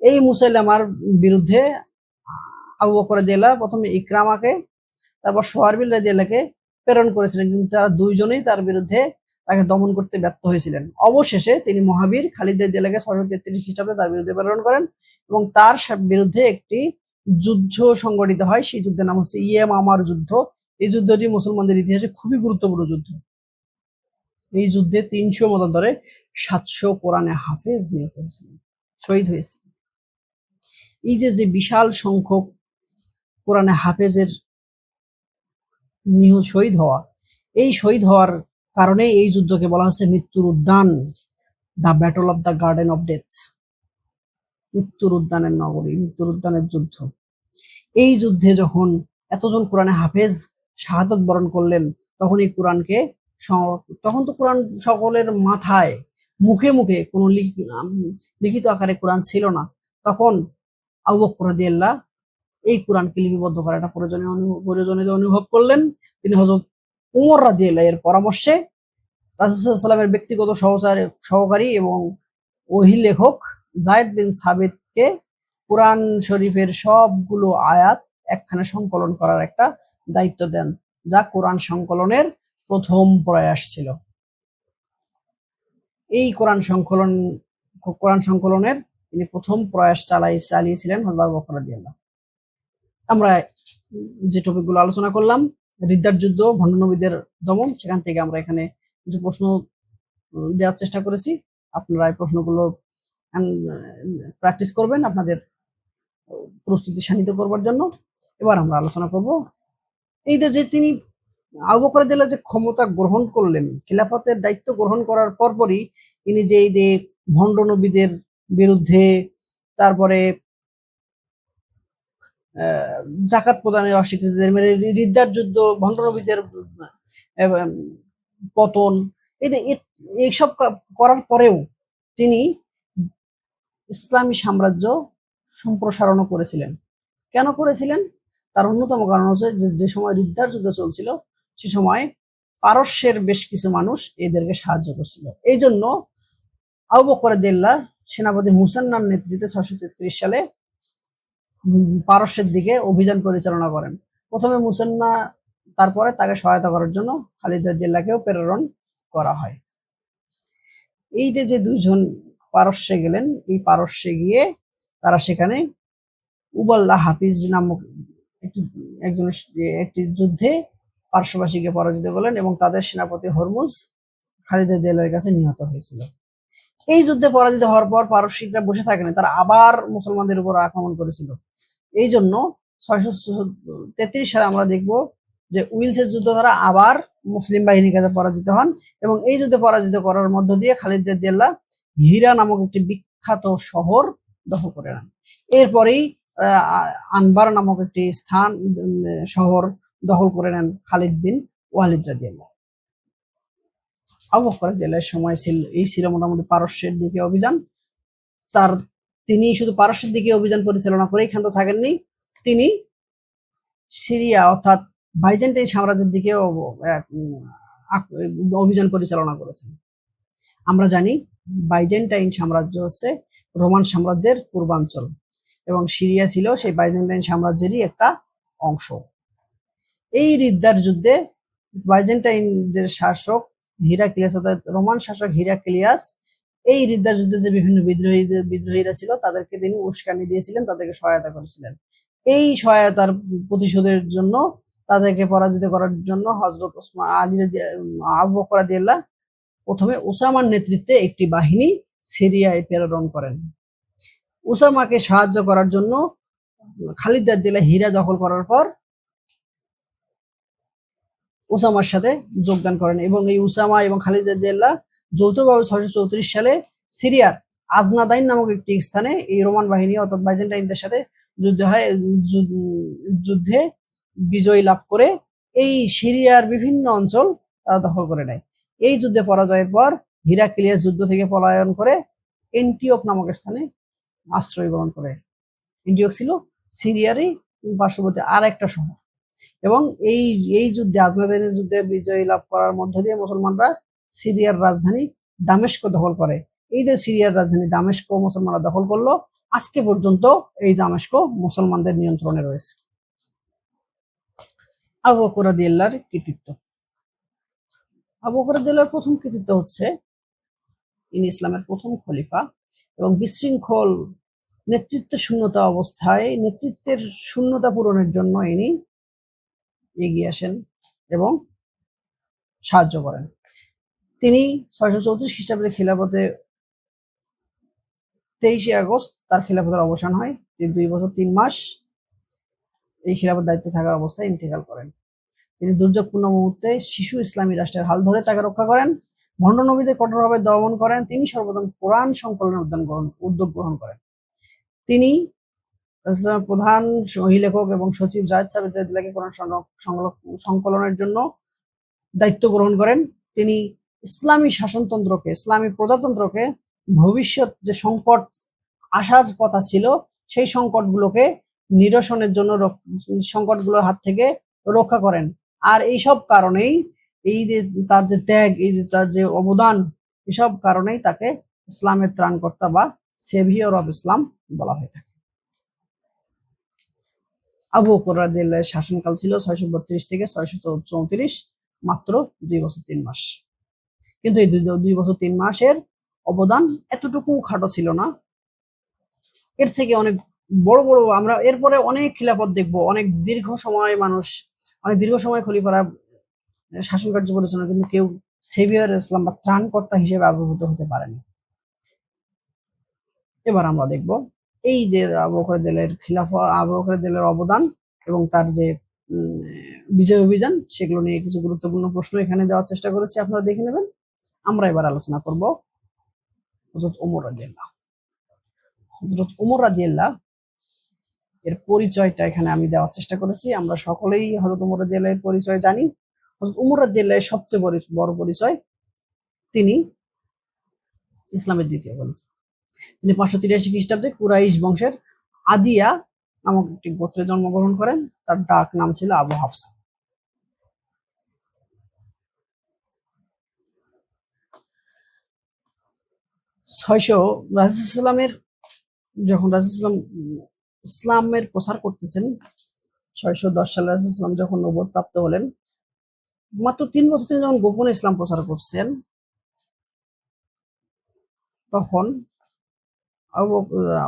এই মুসাইলামার বিরুদ্ধে আবু বকর রাদিয়াল্লাহু প্রথমে ইকরামাকে, তারপর সোহার বিন রাদিয়াল্লাহুকে প্রেরণ করেছিলেন, কিন্তু তারা দুইজনেই তার বিরুদ্ধে তাকে দমন করতে ব্যর্থ হয়েছিলেন। অবশেষে তিনি মহাবীর খালিদ রাদিয়াল্লাহুকে 633 খ্রিস্টাব্দে তার বিরুদ্ধে প্রেরণ করেন এবং তার বিরুদ্ধে একটি যুদ্ধ সংগঠিত হয়। সেই যুদ্ধের নাম হচ্ছে ইয়ামামার যুদ্ধ। এই যুদ্ধটি মুসলমানদের ইতিহাসে খুবই গুরুত্বপূর্ণ যুদ্ধ। এই যুদ্ধে 300 মতান্তরে 700 কোরআনে হাফেজ নিহত হয়েছিলেন, শহীদ হয়েছিলেন। এই যে বিশাল সংখ্যক কোরআনে হাফেজের শহীদ হওয়া, এই শহীদ হওয়ার কারণে এই যুদ্ধকে বলা হচ্ছে মৃত্যুর উদ্যান, the battle of the garden of death, মৃত্যুর উদ্যানের নগরী, মৃত্যুর উদ্যানের যুদ্ধ। এই যুদ্ধে যখন এতজন কোরআনে হাফেজ শাহাদত বরণ করলেন, তখন এই কোরআনকে, তখন তো কোরআন সকলের মাথায়, মুখে মুখে কোনো লিখিত আকারে কোরআন ছিল না। তখন আবু বকর রাদিয়াল্লাহু এই কোরআনকে লিপিবদ্ধ করার একটা প্রয়োজনীয়তা অনুভব করলেন। তিনি হযরত উমর রাদিয়াল্লাহু এর পরামর্শে রাসূল সাল্লাল্লাহু আলাইহি ওয়াসাল্লামের ব্যক্তিগত সহকারী এবং ওহী লেখক যায়েদ বিন সাবিতকে কোরআন শরীফের সবগুলো আয়াত একখানে সংকলন করার একটা দায়িত্ব দেন, যা কোরআন সংকলনের প্রথম প্রয়াস ছিল। এই কোরআন সংকলনের তিনি প্রথম প্রয়াস চালিয়েছিলেন হযরত আবু বকর রাদিয়াল্লাহু। আমরা যে টপিকগুলো আলোচনা করলাম, রিদ্দার যুদ্ধ, ভণ্ড নবীদের দমন, সেখান থেকে আমরা এখানে কিছু প্রশ্ন দেওয়ার চেষ্টা করেছি। আপনারা এই প্রশ্নগুলো প্র্যাকটিস করবেন আপনাদের প্রস্তুতি শানিত করবার জন্য। এবার আমরা আলোচনা করব এই যে তিনি আবু বকর রাদিয়াল্লাহু যে ক্ষমতা গ্রহণ করলেন, খিলাফতের দায়িত্ব গ্রহণ করার পরপরই তিনি যে এই যে ভণ্ড নবীদের বিরুদ্ধে, তারপরে জাকাত প্রদানের অস্বীকৃতি, রিদ্দার যুদ্ধ, ভণ্ড নবীদের পতন, এইসব করার পরেও তিনি ইসলামী সাম্রাজ্য সম্প্রসারণও করেছিলেন। কেন করেছিলেন? তার অন্যতম কারণ হচ্ছে যে সময় রিদ্দার যুদ্ধ চলছিল সে সময় পারস্যের বেশ কিছু মানুষ এদেরকে সাহায্য করছিল। এই জন্য আবু বকর রাদিয়াল্লাহু সেনাপতি মুসান্নার নেতৃত্বে 633 সালে পারস্যের দিকে অভিযান পরিচালনা করেন। প্রথমে মুসান্না, তারপরে তাকে সহায়তা করার জন্য খালিদ রাদিয়াল্লাহুকেও প্রেরণ করা হয়। এই যে দুইজন পারস্যে গেলেন, এই পারস্যে গিয়ে তারা সেখানে উবাল্লাহ হাফিজ নামক একটি যুদ্ধে পার্শ্ববাসীকে পরাজিত করলেন এবং তাদের সেনাপতি হরমুজ খালিদ রাদিয়াল্লাহুর কাছে নিহত হয়েছিল। এই যুদ্ধে পরাজিত হওয়ার পর পারস্যিকরা বসে থাকেনি, তারা আবার মুসলমানদের উপর আক্রমণ করেছিল। এই জন্য 633 সালে আমরা দেখব যে উইলসের যুদ্ধ দ্বারা আবার মুসলিম বাহিনীর কাছে পরাজিত হন এবং এই যুদ্ধে পরাজিত করার মধ্য দিয়ে খালিদ রাদিয়াল্লাহু হীরা নামক একটি বিখ্যাত শহর দখল করে নেন। এরপরেই আনবার নামক একটি শহর দখল করে নেন খালিদ বিন ওয়ালিদ রাদিয়াল্লাহু। আবু বকর রাদিয়াল্লাহুর সময় ছিল মোটামুটি পারস্যের দিকে অভিযান। তিনি শুধু পারস্যের দিকে অভিযান পরিচালনা করেই ক্ষান্ত থাকেননি, তিনি সিরিয়া অর্থাৎ বাইজেন্টাইন সাম্রাজ্যের দিকেও অভিযান পরিচালনা করেছেন। আমরা জানি বাইজেন্টাইন সাম্রাজ্য হচ্ছে রোমান সাম্রাজ্যের পূর্বাঞ্চল এবং সিরিয়া ছিল সেই বাইজেন্টাইন সাম্রাজ্যেরই একটা অংশ। এই রিদ্দার যুদ্ধে বাইজেন্টাইনদের শাসক হিরাক্লিয়াস অর্থাৎ রোমান শাসক হিরাক্লিয়াস এই রিদ্দার যুদ্ধে যে বিভিন্ন বিদ্রোহীরা ছিল তাদেরকে তিনি উস্কানি দিয়েছিলেন, তাদেরকে সহায়তা করেছিলেন। এই সহায়তার প্রতিশোধের জন্য তাদেরকে পরাজিত করার জন্য হযরত আবু বকর রাদিয়াল্লাহু প্রথমে উসামার নেতৃত্বে একটি বাহিনী সিরিয়ায় প্রেরণ করেন। উসামাকে সাহায্য করার জন্য খালিদ রাদিয়াল্লাহু হীরা দখল করার পর উসামার সাথে যোগদান করেন এবং এই উসামা এবং খালিদ রাদিয়াল্লাহু যৌথভাবে 634 সালে সিরিয়ার আজনাদাইন নামক একটি স্থানে এই রোমান বাহিনী অর্থাৎ বাইজেন্টাইনদের সাথে যুদ্ধে বিজয় লাভ করে এই সিরিয়ার বিভিন্ন অঞ্চল তারা দখল করে নেয়। এই যুদ্ধে পরাজয়ের পর হিরাক্লিয়াস যুদ্ধ থেকে পলায়ন করে এন্টিওক নামক স্থানে আশ্রয় গ্রহণ করে। এন্টিওক ছিল সিরিয়ারই পার্শ্ববর্তী আর একটা শহর এবং এই যুদ্ধে আজনাদাইনের যুদ্ধে বিজয় লাভ করার মধ্য দিয়ে মুসলমানরা সিরিয়ার রাজধানী দামেস্ক দখল করে। এই যে সিরিয়ার রাজধানী দামেস্ক মুসলমানরা দখল করলো, আজকে পর্যন্ত এই দামেস্ক মুসলমানদের নিয়ন্ত্রণে রয়েছে। আবু বকর রাদিয়াল্লাহুর কৃতিত্ব। আবু বকর রাদিয়াল্লাহুর প্রথম কৃতিত্ব হচ্ছে ইনি ইসলামের প্রথম খলিফা এবং বিশৃঙ্খল নেতৃত্ব শূন্যতা অবস্থায় নেতৃত্বের শূন্যতা পূরণের জন্য ইনি এগিয়ে আসেন এবং সাহায্য করেন। তিনি 634 খ্রিস্টাব্দে খিলাফতে 23শে আগস্ট তার খিলাফতের অবসান হয়। তিনি 2 বছর 3 মাস এই খিলাফত দায়িত্বে থাকার অবস্থায় ইন্তেকাল করেন। তিনি দুর্যোগপূর্ণ মুহূর্তে শিশু ইসলামী রাষ্ট্রের হাল ধরে তাকে রক্ষা করেন, ভণ্ড নবীদের কঠোরভাবে দমন করেন। তিনি সর্বপ্রথম কোরআন সংকলনের উদ্যোগ গ্রহণ করেন। তিনি প্রধান লেখক এবং সচিব জায়েদ সাবিত রাদিয়াল্লাহুকে কোরআন সংকলনের জন্য দায়িত্ব গ্রহণ করেন। তিনি ইসলামী শাসনতন্ত্রকে, ইসলামী প্রজাতন্ত্রকে ভবিষ্যৎ যে সংকট আসার কথা ছিল সেই সংকটগুলোকে নিরসনের জন্য সংকটগুলোর হাত থেকে রক্ষা করেন। আর এইসব কারণেই এই যে তার যে ত্যাগ, এই যে তার যে অবদান, এসব কারণেই তাকে ইসলামের ত্রাণকর্তা বা সেভিয়র অফ ইসলাম বলা হয়ে থাকে। আবু বকর রাদিয়াল্লাহুর শাসনকাল ছিল 632 থেকে 634, মাত্র 2 বছর 3 মাস। কিন্তু এই 2 বছর 3 মাসের অবদান এতটুকু খাটো ছিল না, এর থেকে অনেক বড় বড় আমরা এরপরে অনেক খিলাফত দেখবো, অনেক দীর্ঘ সময় খলিফারা শাসন কার্য পরিচালনা, কিন্তু কেউ সেভিয়র ইসলাম বা ত্রাণকর্তা হিসেবে আবির্ভূত হতে পারেনি। এবার আমরা দেখব এই যে আবু বকর রাদিয়াল্লাহুর অবদান এবং তার যে বিজয় অভিযান, সেগুলো নিয়ে কিছু গুরুত্বপূর্ণ প্রশ্ন এখানে দেওয়ার চেষ্টা করেছি, আপনারা দেখে নেবেন। আমরা এবার আলোচনা করব হযরত ওমর রাদিয়াল্লাহু। হযরত ওমর রাদিয়াল্লাহু এর পরিচয়টা এখানে আমি দেওয়ার চেষ্টা করেছি। আমরা সকলেই হযরত ওমর রাদিয়াল্লাহু এর পরিচয় জানি। হযরত ওমর রাদিয়াল্লাহু এর সবচেয়ে বড় পরিচয় তিনি ইসলামের দ্বিতীয় খলিফা। তিনি 583 খ্রিস্টাব্দে কুরাইশ বংশের আদিয়া নামক একটি গোত্রে জন্মগ্রহণ করেন। তার ডাক নাম ছিল আবু হাফস। যখন রাসূলুল্লাহ ইসলামের প্রচার করতেছেন, 610 সালে রাসূলুল্লাহ যখন নবুয়ত প্রাপ্ত হলেন, মাত্র 3 বছর তিনি যখন গোপনে ইসলাম প্রচার করছেন, তখন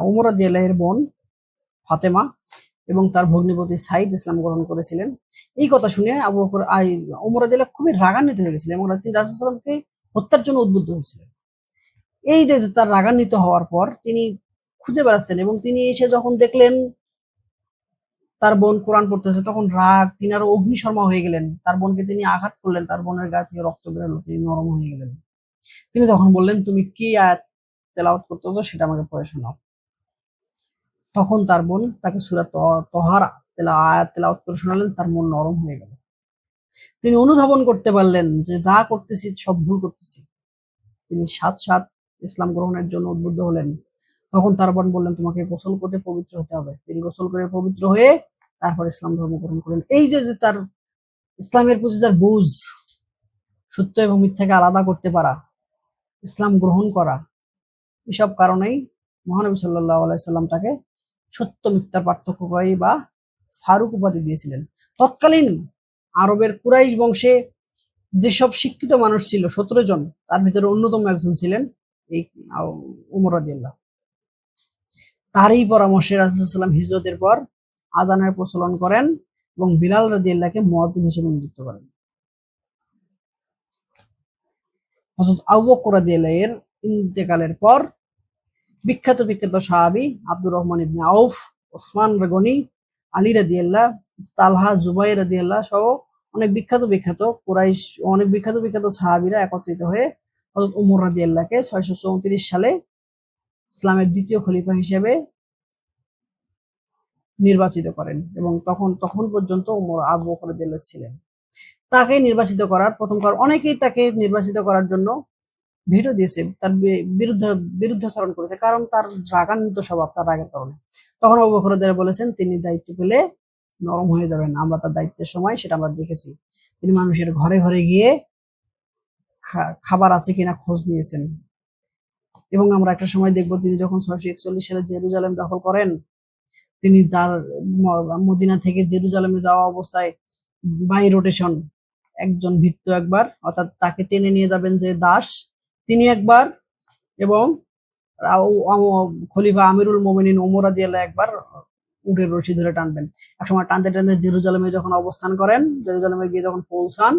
ওমর রাদিয়াল্লাহু আনহুর বোন ফাতেমা এবং তার ভগ্নিপতি সাইদ ইসলাম গ্রহণ করেছিলেন। এই কথা শুনে ওমর রাদিয়াল্লাহু খুবই রাগান্বিত হয়ে গেছিলেন এবং তিনি রাসূলুল্লাহকে হত্যার জন্য উদ্বুদ্ধ হয়েছিলেন। এই যে তার রাগান্বিত হওয়ার পর তিনি খুঁজে বেড়াচ্ছেন এবং তিনি এসে যখন দেখলেন তার বোন কোরআন পড়তেছে, তখন তিনি আরো অগ্নিশর্মা হয়ে গেলেন। তার বোনকে তিনি আঘাত করলেন, তার বোনের গা থেকে রক্ত বেরোলো, তিনি নরম হয়ে গেলেন। তিনি তখন বললেন, তুমি কি আয়াত তেলাওয়াত করতেছো সেটা আমাকে পড়ে শোনাও। তখন তার বোন তাকে সূরা তহার আয়াত তেলাওয়াত করে শোনালেন, তার মন নরম হয়ে গেল। তিনি অনুধাবন করতে পারলেন যে যা করতেছি সব ভুল করতেছি। তিনি সাত ইসলাম গ্রহণের জন্য উদ্বুদ্ধ হলেন। তখন তার বোন বললেন, তোমাকে গোসল করে পবিত্র হতে হবে। তিনি গোসল করে পবিত্র হয়ে তারপর ইসলাম ধর্ম গ্রহণ করেন। এই যে তার ইসলামের প্রতি তার বুঝ, সত্য এবং মিথ্যাকে আলাদা করতে পারা, ইসলাম গ্রহণ করা, এসব কারণেই মহানবী সাল্লাল্লাহু আলাইহি সাল্লাম তাকে সত্য মিথ্যার পার্থক্যকারী বা ফারুক উপাধি দিয়েছিলেন। তৎকালীন আরবের কুরাইশ বংশে যেসব শিক্ষিত মানুষ ছিল 17 জন, তার ভিতরে অন্যতম একজন ছিলেন এই ওমর রাদিয়াল্লাহু। তারই পরামর্শে রাসূলুল্লাহ সাল্লাল্লাহু আলাইহি ওয়াসাল্লাম হিজরতের পর আযানের প্রচলন করেন এবং বিলাল রাদিয়াল্লাহুকে মুয়াজ্জিন হিসেবে নিযুক্ত করেন। হযরত আবু বকর রাদিয়াল্লাহু এর ইন্তেকালের পর বিখ্যাত সাহাবী আব্দুর রহমান ইবনে আউফ, ওসমান গনি, আলী রাদিয়াল্লাহু, তালহা, জুবাইর রাদিয়াল্লাহু সহ অনেক বিখ্যাত সাহাবীরা একত্রিত হয়ে হযরত ওমর রাদিয়াল্লাহুকে 634 সালে ইসলামের দ্বিতীয় খলিফা হিসেবে নির্বাচিত করেন এবং তখন পর্যন্ত আবু বকর রাদিয়াল্লাহু ছিলেন। তাকে নির্বাচিত করার অনেকেই তাকে নির্বাচিত করার জন্য ভিটো দিয়েছে, তার বিরুদ্ধাচরণ করেছে, কারণ তার রাগান্বিত স্বভাব, তার রাগের কারণে। তখন আবু বকর রাদিয়াল্লাহু বলেছেন, তিনি দায়িত্ব পেলে নরম হয়ে যাবেন। আমরা তার দায়িত্বের সময় সেটা আমরা দেখেছি। তিনি মানুষের ঘরে ঘরে গিয়ে খাবার আছে কিনা খোঁজ নিয়েছেন এবং আমরা একটা সময় দেখব তিনি যখন 641 সালে জেরুজালেম দখল করেন, তিনি মদিনা থেকে জেরুজালেমে যাওয়া অবস্থায় বাই রোটেশন একজন ভৃত্য একবার, অর্থাৎ তাকে টেনে নিয়ে যাবেন যে দাস, তিনি একবার, এবং খলিফা আমিরুল মুমিনিন ওমর রাদিয়াল্লাহু একবার উটের রশি ধরে টানবেন। একসময় টানতে টানতে জেরুজালেমে যখন অবস্থান করেন, জেরুজালেমে গিয়ে যখন পৌঁছান,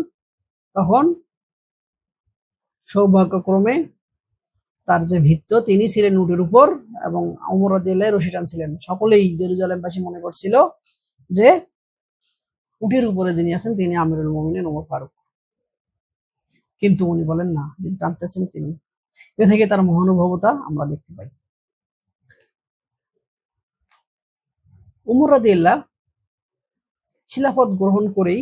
তখন সৌভাগ্যক্রমে তার যে ভৃত্য তিনি ছিলেন উটের উপর এবং ওমর রাদিয়াল্লাহু রশি টানছিলেন। সকলেই জেরুজালেমবাসী মনে করছিল যে উটের উপরে যিনি আছেন তিনি আমিরুল মুমিনিন ওমর ফারুক, কিন্তু উনি বলেন না, যিনি টানতেছেন তিনি। এ থেকে তার মহানুভবতা আমরা দেখতে পাই। ওমর রাদিয়াল্লাহু খিলাফত গ্রহণ করেই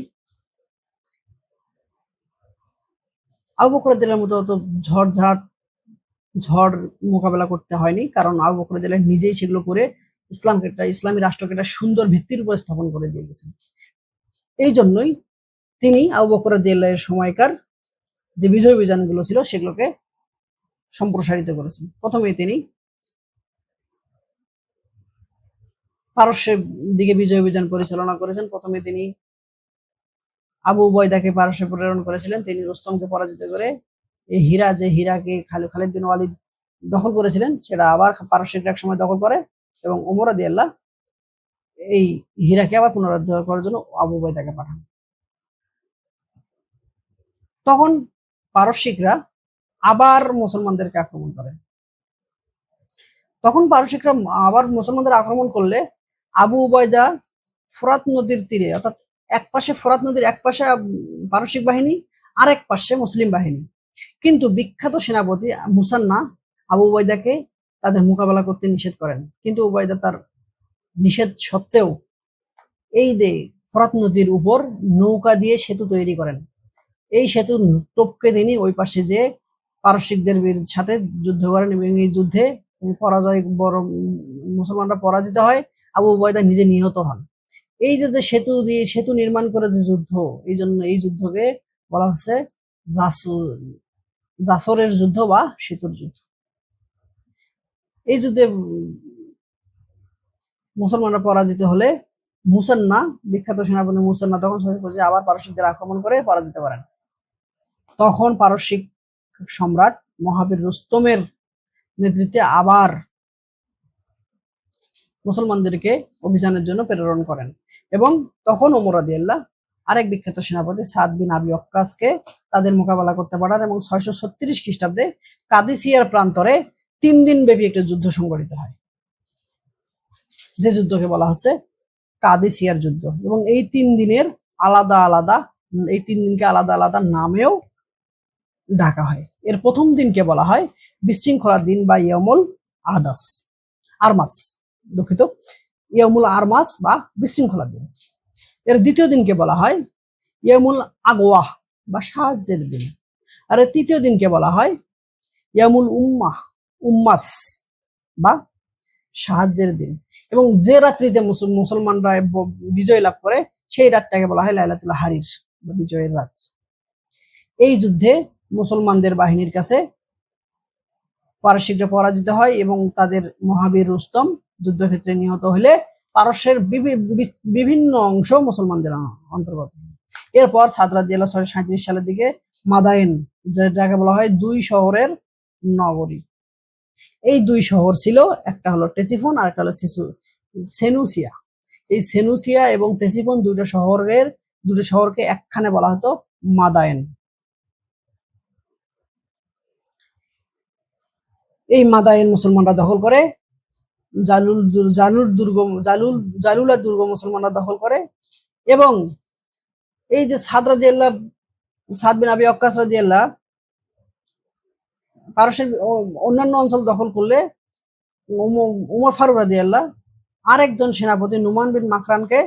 আবু বকর রাদিয়াল্লাহুর মতো অত ঝড় মোকাবেলা করতে হয়নি, কারণ আবু বকর রাদিয়াল্লাহু নিজেই সেগুলো করে ইসলামী রাষ্ট্রকে একটা সুন্দর ভিত্তির উপর স্থাপন করে দিয়ে গেছেন। এই জন্যই তিনি আবু বকর রাদিয়াল্লাহু সময়কার যে বিজয় অভিযানগুলো ছিল সেগুলোকে সম্প্রসারিত করেছেন। প্রথমে তিনি পারস্যের দিকে বিজয় অভিযান পরিচালনা করেছেন। প্রথমে তিনি আবু উবাইদাকে পারস্যে প্রেরণ করেছিলেন। তিনি রুস্তমকে পরাজিত করে এই হীরাকে খালিদ বিন ওয়ালিদ দখল করেছিলেন, সেটা আবার পারস্যের এক সময় দখল করে এবং ওমর রাদিয়াল্লাহু এই হীরাকে আবার পুনরুদ্ধার করার জন্য আবু উবাইদাকে পাঠান। তখন পারস্যিকরা আবার মুসলমানদেরকে আক্রমণ করে। তখন পারস্যিকরা আবার মুসলমানদের আক্রমণ করলে আবু উবাইদা ফোরাত নদীর তীরে, অর্থাৎ এক পাশে ফোরাত নদীর এক পাশে পারস্যিক বাহিনী, আর এক পাশে মুসলিম বাহিনী, কিন্তু বিখ্যাত সেনাপতি মুসান্না আবু উবাইদাকে তাদের মোকাবেলা করতে নিষেধ করেন। কিন্তু উবাইদা তার নিষেধ সত্ত্বেও এই ফোরাত নদীর উপর নৌকা দিয়ে সেতু তৈরি করেন। এই সেতু টপকে তিনি ওই পাশে যে পারস্যিকদের সাথে যুদ্ধ করেন এবং এই যুদ্ধে মুসলমানরা পরাজিত হয়। আবু উবাইদা নিজে নিহত হন। এই যে সেতু নির্মাণ করে যে যুদ্ধ, এই জন্য এই যুদ্ধকে বলা হচ্ছে জাসরের যুদ্ধ বা সেতুর যুদ্ধ। এই যুদ্ধে মুসলমানরা পরাজিত হলে মুসান্না, বিখ্যাত সেনাপতি মুসান্না তখন আবার পারস্যিকদের আক্রমণ করে পরাজিত করেন। তখন পারস্যিক সম্রাট মহাবীর রুস্তমের নেতৃত্বে আবার মুসলমানদেরকে অভিযানের জন্য প্রেরণ করেন এবং তখন ওমর রাদিয়াল্লাহু আরেক বিখ্যাত সেনাপতি সাদ বিন আবি ওয়াক্কাসকে তাদের মোকাবেলা করতে পারেন এবং 636 খ্রিস্টাব্দে কাদিসিয়ার প্রান্তরে 3 দিন ব্যাপী একটা যুদ্ধ সংঘটিত হয়, যে যুদ্ধকে বলা হচ্ছে কাদিসিয়ার যুদ্ধ। এবং এই 3 দিনকে আলাদা আলাদা নামেও ডাকা হয়। এর প্রথম দিনকে বলা হয় বিশৃঙ্খলার দিন বা ইয়ামুল আরমাস বা বিশৃঙ্খলার দিন। এর দ্বিতীয় দিনকে বলা হয় ইয়ামুল আগওয়াহ বা সাহায্যের দিন। আর এর তৃতীয় দিনকে বলা হয় ইয়ামুল উম্মাস বা সাহায্যের দিন। এবং যে রাত্রিতে মুসলমানরা বিজয় লাভ করে সেই রাতটাকে বলা হয় লাইলাতুল হারির বা বিজয়ের রাত। এই যুদ্ধে মুসলমানদের বাহিনীর কাছে পারস্যিকরা পরাজিত হয় এবং তাদের মহাবীর রুস্তম যুদ্ধক্ষেত্রে নিহত হলে পারস্যের বিভিন্ন অংশ মুসলমানদের অন্তর্গত। এরপর সাদ রাদিয়াল্লাহু 637 সালের দিকে মাদায়েন, যেটাকে বলা হয় 2 শহরের নগরী। এই 2 শহর ছিল, একটা হলো টেসিফোন আর একটা হলো সেনুসিয়া। এই সেনুসিয়া এবং টেসিফোন দুটো শহরকে একখানে বলা হতো মাদায়েন। এই মাদায়েন মুসলমানরা দখল করে, জালুলা দুর্গ মুসলমানরা দখল করে এবং এই যে সাদ বিন আবি ওয়াক্কাস রাদিয়াল্লাহু পারস্যের অন্যান্য অঞ্চল দখল করলে উমর ফারুক রাদিয়াল্লাহু আরেকজন সেনাপতি নুমান বিন মাকরানকে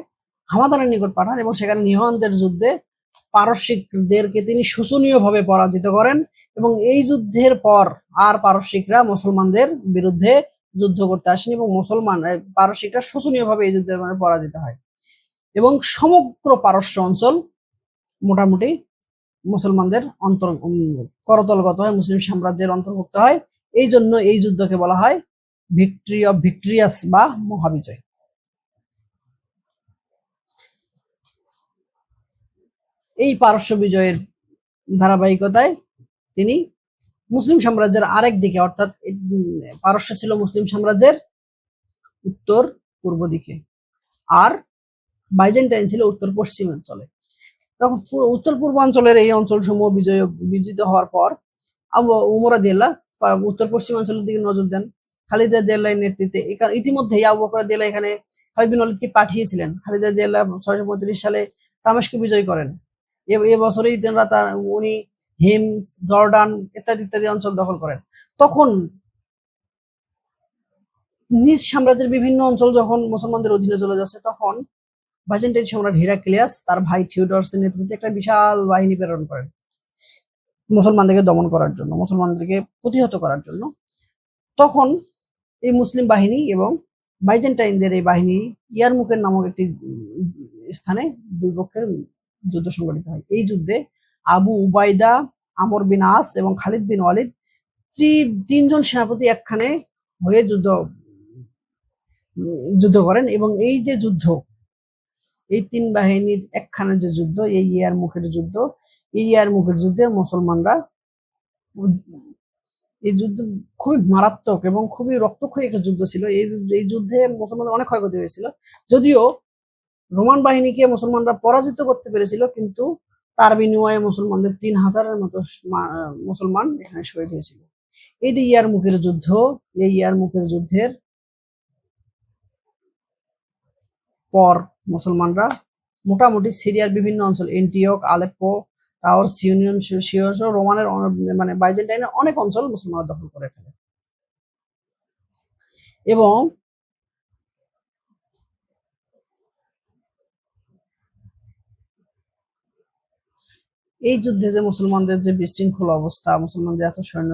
হামাদানের নিকট পাঠান এবং সেখানে নিহতদের যুদ্ধে পারস্যিকদেরকে তিনি শোচনীয়ভাবে পরাজিত করেন এবং এই যুদ্ধের পর আর পারস্যিকরা মুসলমানদের বিরুদ্ধে যুদ্ধ করতে আসেন এবং পারস্যিকরা শোচনীয়ভাবে এই যুদ্ধের পরাজিত হয় এবং সমগ্র পারস্য অঞ্চল মোটামুটি মুসলমানদের করতলগত হয়, মুসলিম সাম্রাজ্যের অন্তর্ভুক্ত হয়। এই জন্য এই যুদ্ধকে বলা হয় ভিক্টরি অফ ভিক্টরিয়াস বা মহাবিজয়। এই পারস্য বিজয়ের ধারাবাহিকতায় তিনি মুসলিম সাম্রাজ্যের আরেক দিকে, অর্থাৎ পারস্য ছিল মুসলিম সাম্রাজ্যের উত্তর পূর্ব দিকে আর বাইজেন্টাইন ছিল উত্তর পশ্চিমাঞ্চলে। তখন উত্তর পূর্বাঞ্চলের এই অঞ্চলসমূহ বিজিত হওয়ার পর উমর রাদিয়াল্লাহু উত্তর পশ্চিমাঞ্চলের দিকে নজর দেন খালিদ রাদিয়াল্লাহুর নেতৃত্বে। ইতিমধ্যেই আবু বকর রাদিয়াল্লাহু এখানে খালিদ বিন ওয়ালিদকে পাঠিয়েছিলেন। খালিদ রাদিয়াল্লাহু 635 সালে দামেস্ক বিজয় করেন। এ বছরেই উনি হিমস, জর্ডান ইত্যাদি ইত্যাদি অঞ্চল দখল করেন। তখন নিজ সাম্রাজ্যের বিভিন্ন অঞ্চল যখন মুসলমানদের অধীনে চলে যাচ্ছে, তখন বাইজেন্টাইন সম্রাট হিরাক্লিয়াস তার ভাই থিওডোরাসের নেতৃত্বে একটা বিশাল বাহিনী প্রেরণ করেন মুসলমানদেরকে দমন করার জন্য, মুসলমানদেরকে প্রতিহত করার জন্য। তখন এই মুসলিম বাহিনী এবং বাইজেন্টাইনদের এই বাহিনী ইয়ারমুকের নামক একটি স্থানে দুই পক্ষের যুদ্ধ সংঘটিত হয়। এই যুদ্ধে আবু উবাইদা, আমর বিন আস এবং খালিদ বিন ওয়ালিদ তিনজন সেনাপতি একখানে হয়ে যুদ্ধ করেন এবং এই যে যুদ্ধ, এই তিন বাহিনীর একখানে যে যুদ্ধ, এই ইয়ারমুকের যুদ্ধে মুসলমানরা, এই যুদ্ধ খুবই মারাত্মক এবং খুবই রক্তক্ষয়ী একটা যুদ্ধ ছিল। এই যুদ্ধে মুসলমানদের অনেক ক্ষয়ক্ষতি হয়েছিল। যদিও রোমান বাহিনীকে মুসলমানরা পরাজিত করতে পেরেছিল, কিন্তু তার বিনিময়ে মুসলমানদের 3000-এর মতো মুসলমান এখানে শহীদ হয়েছিল। এই যে ইয়ারমুকের যুদ্ধ, এই ইয়ারমুকের যুদ্ধের পর মুসলমানরা মোটামুটি সিরিয়ার বিভিন্ন অঞ্চল, এন্টিওক, আলেপ্পো, টাওয়ার, রোমানের বাইজেন্টাইনের অনেক অঞ্চল মুসলমানরা দখল করে ফেলে এবং এই যুদ্ধে যে মুসলমানদের যে বিশৃঙ্খল অবস্থা, মুসলমানদের এত সৈন্য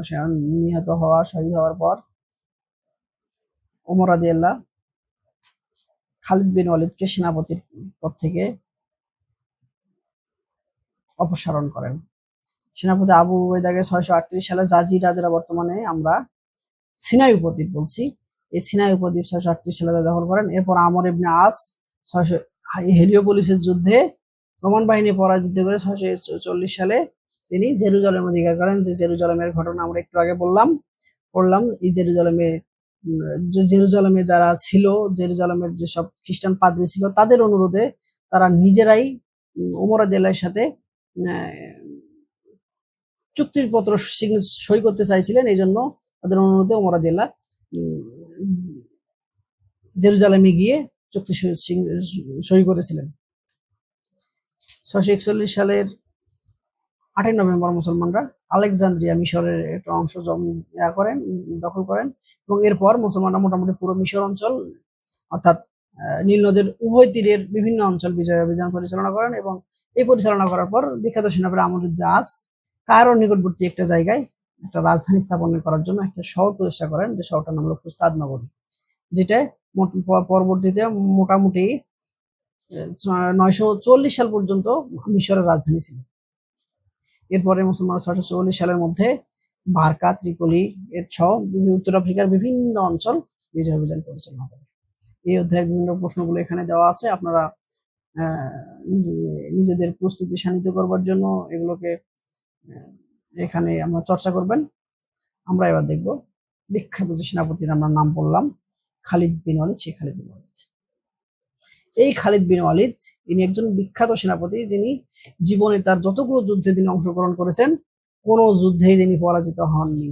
নিহত হওয়া, শহীদ হওয়ার পর ওমর রাদিয়াল্লাহ খালিদ বিন ওয়ালিদকে সেনাপতির পদ থেকে অপসারণ করেন। সেনাপতি আবু উবাইদাকে 638 সালে জাজি রাজারা, বর্তমানে আমরা সিনাই উপদ্বীপ বলছি, এই সিনাই উপদ্বীপ 638 সালে দখল করেন। এরপর আমর ইবনে আস 600 হেলিওপোলিসের যুদ্ধে রোমান বাহিনী পরাজিত করে 640 সালে তিনি জেরুজালেম অধিকার করেন। যে জেরুজালেমের ঘটনা আমরা একটু আগে পড়লাম। এই জেরুজালেমে যারা ছিল, জেরুজালেমের যেসব খ্রিস্টান পাদ্রী ছিল, তাদের অনুরোধে তারা নিজেরাই ওমর রাদিয়াল্লাহর সাথে চুক্তির পত্র সই করতে চাইছিলেন। এই জন্য তাদের অনুরোধে ওমর রাদিয়াল্লাহ জেরুজালেমে গিয়ে চুক্তি সই করেছিলেন। 641 সালের 8 নভেম্বর মুসলমানরা আলেকজান্দ্রিয়া, মিশরের একটা অংশ দখল করেন এবং এরপর মুসলমানরা মোটামুটি পুরো মিশর অঞ্চল, অর্থাৎ নীল নদের উভয় তীরের বিভিন্ন অঞ্চল বিজয় অভিযান পরিচালনা করেন। এবং এই পরিচালনা করার পর বিখ্যাত সেনাপতি আমর ইবনে আস কায়রোর নিকটবর্তী একটা জায়গায় একটা রাজধানী স্থাপন করার জন্য একটা শহর প্রতিষ্ঠা করেন, যে শহরটার নাম হলো ফুস্তাদ নগরী, যেটা পরবর্তীতে মোটামুটি 944 সাল পর্যন্ত মিশরের রাজধানী ছিল। এরপরে মুসলমানরা 644 সালের মধ্যে বারকা, ত্রিপলি এর সহ উত্তর আফ্রিকার বিভিন্ন অঞ্চল বিজয় অভিযান পরিচালনা করে। এই অধ্যায়ের বিভিন্ন প্রশ্নগুলো এখানে দেওয়া আছে, আপনারা নিজেদের প্রস্তুতি শানিত করবার জন্য এগুলোকে এখানে আমরা চর্চা করবেন। আমরা এবার দেখব বিখ্যাত যে সেনাপতির আমরা নাম বললাম, খালিদ বিন ওয়ালিদ। সেই খালিদ বিন ওয়ালিদ, এই খালিদ বিন ওয়ালিদ ইনি একজন বিখ্যাত সেনাপতি, যিনি জীবনে তার যতগুলো যুদ্ধে তিনি অংশগ্রহণ করেছেন, কোন যুদ্ধেই তিনি পরাজিত হননি।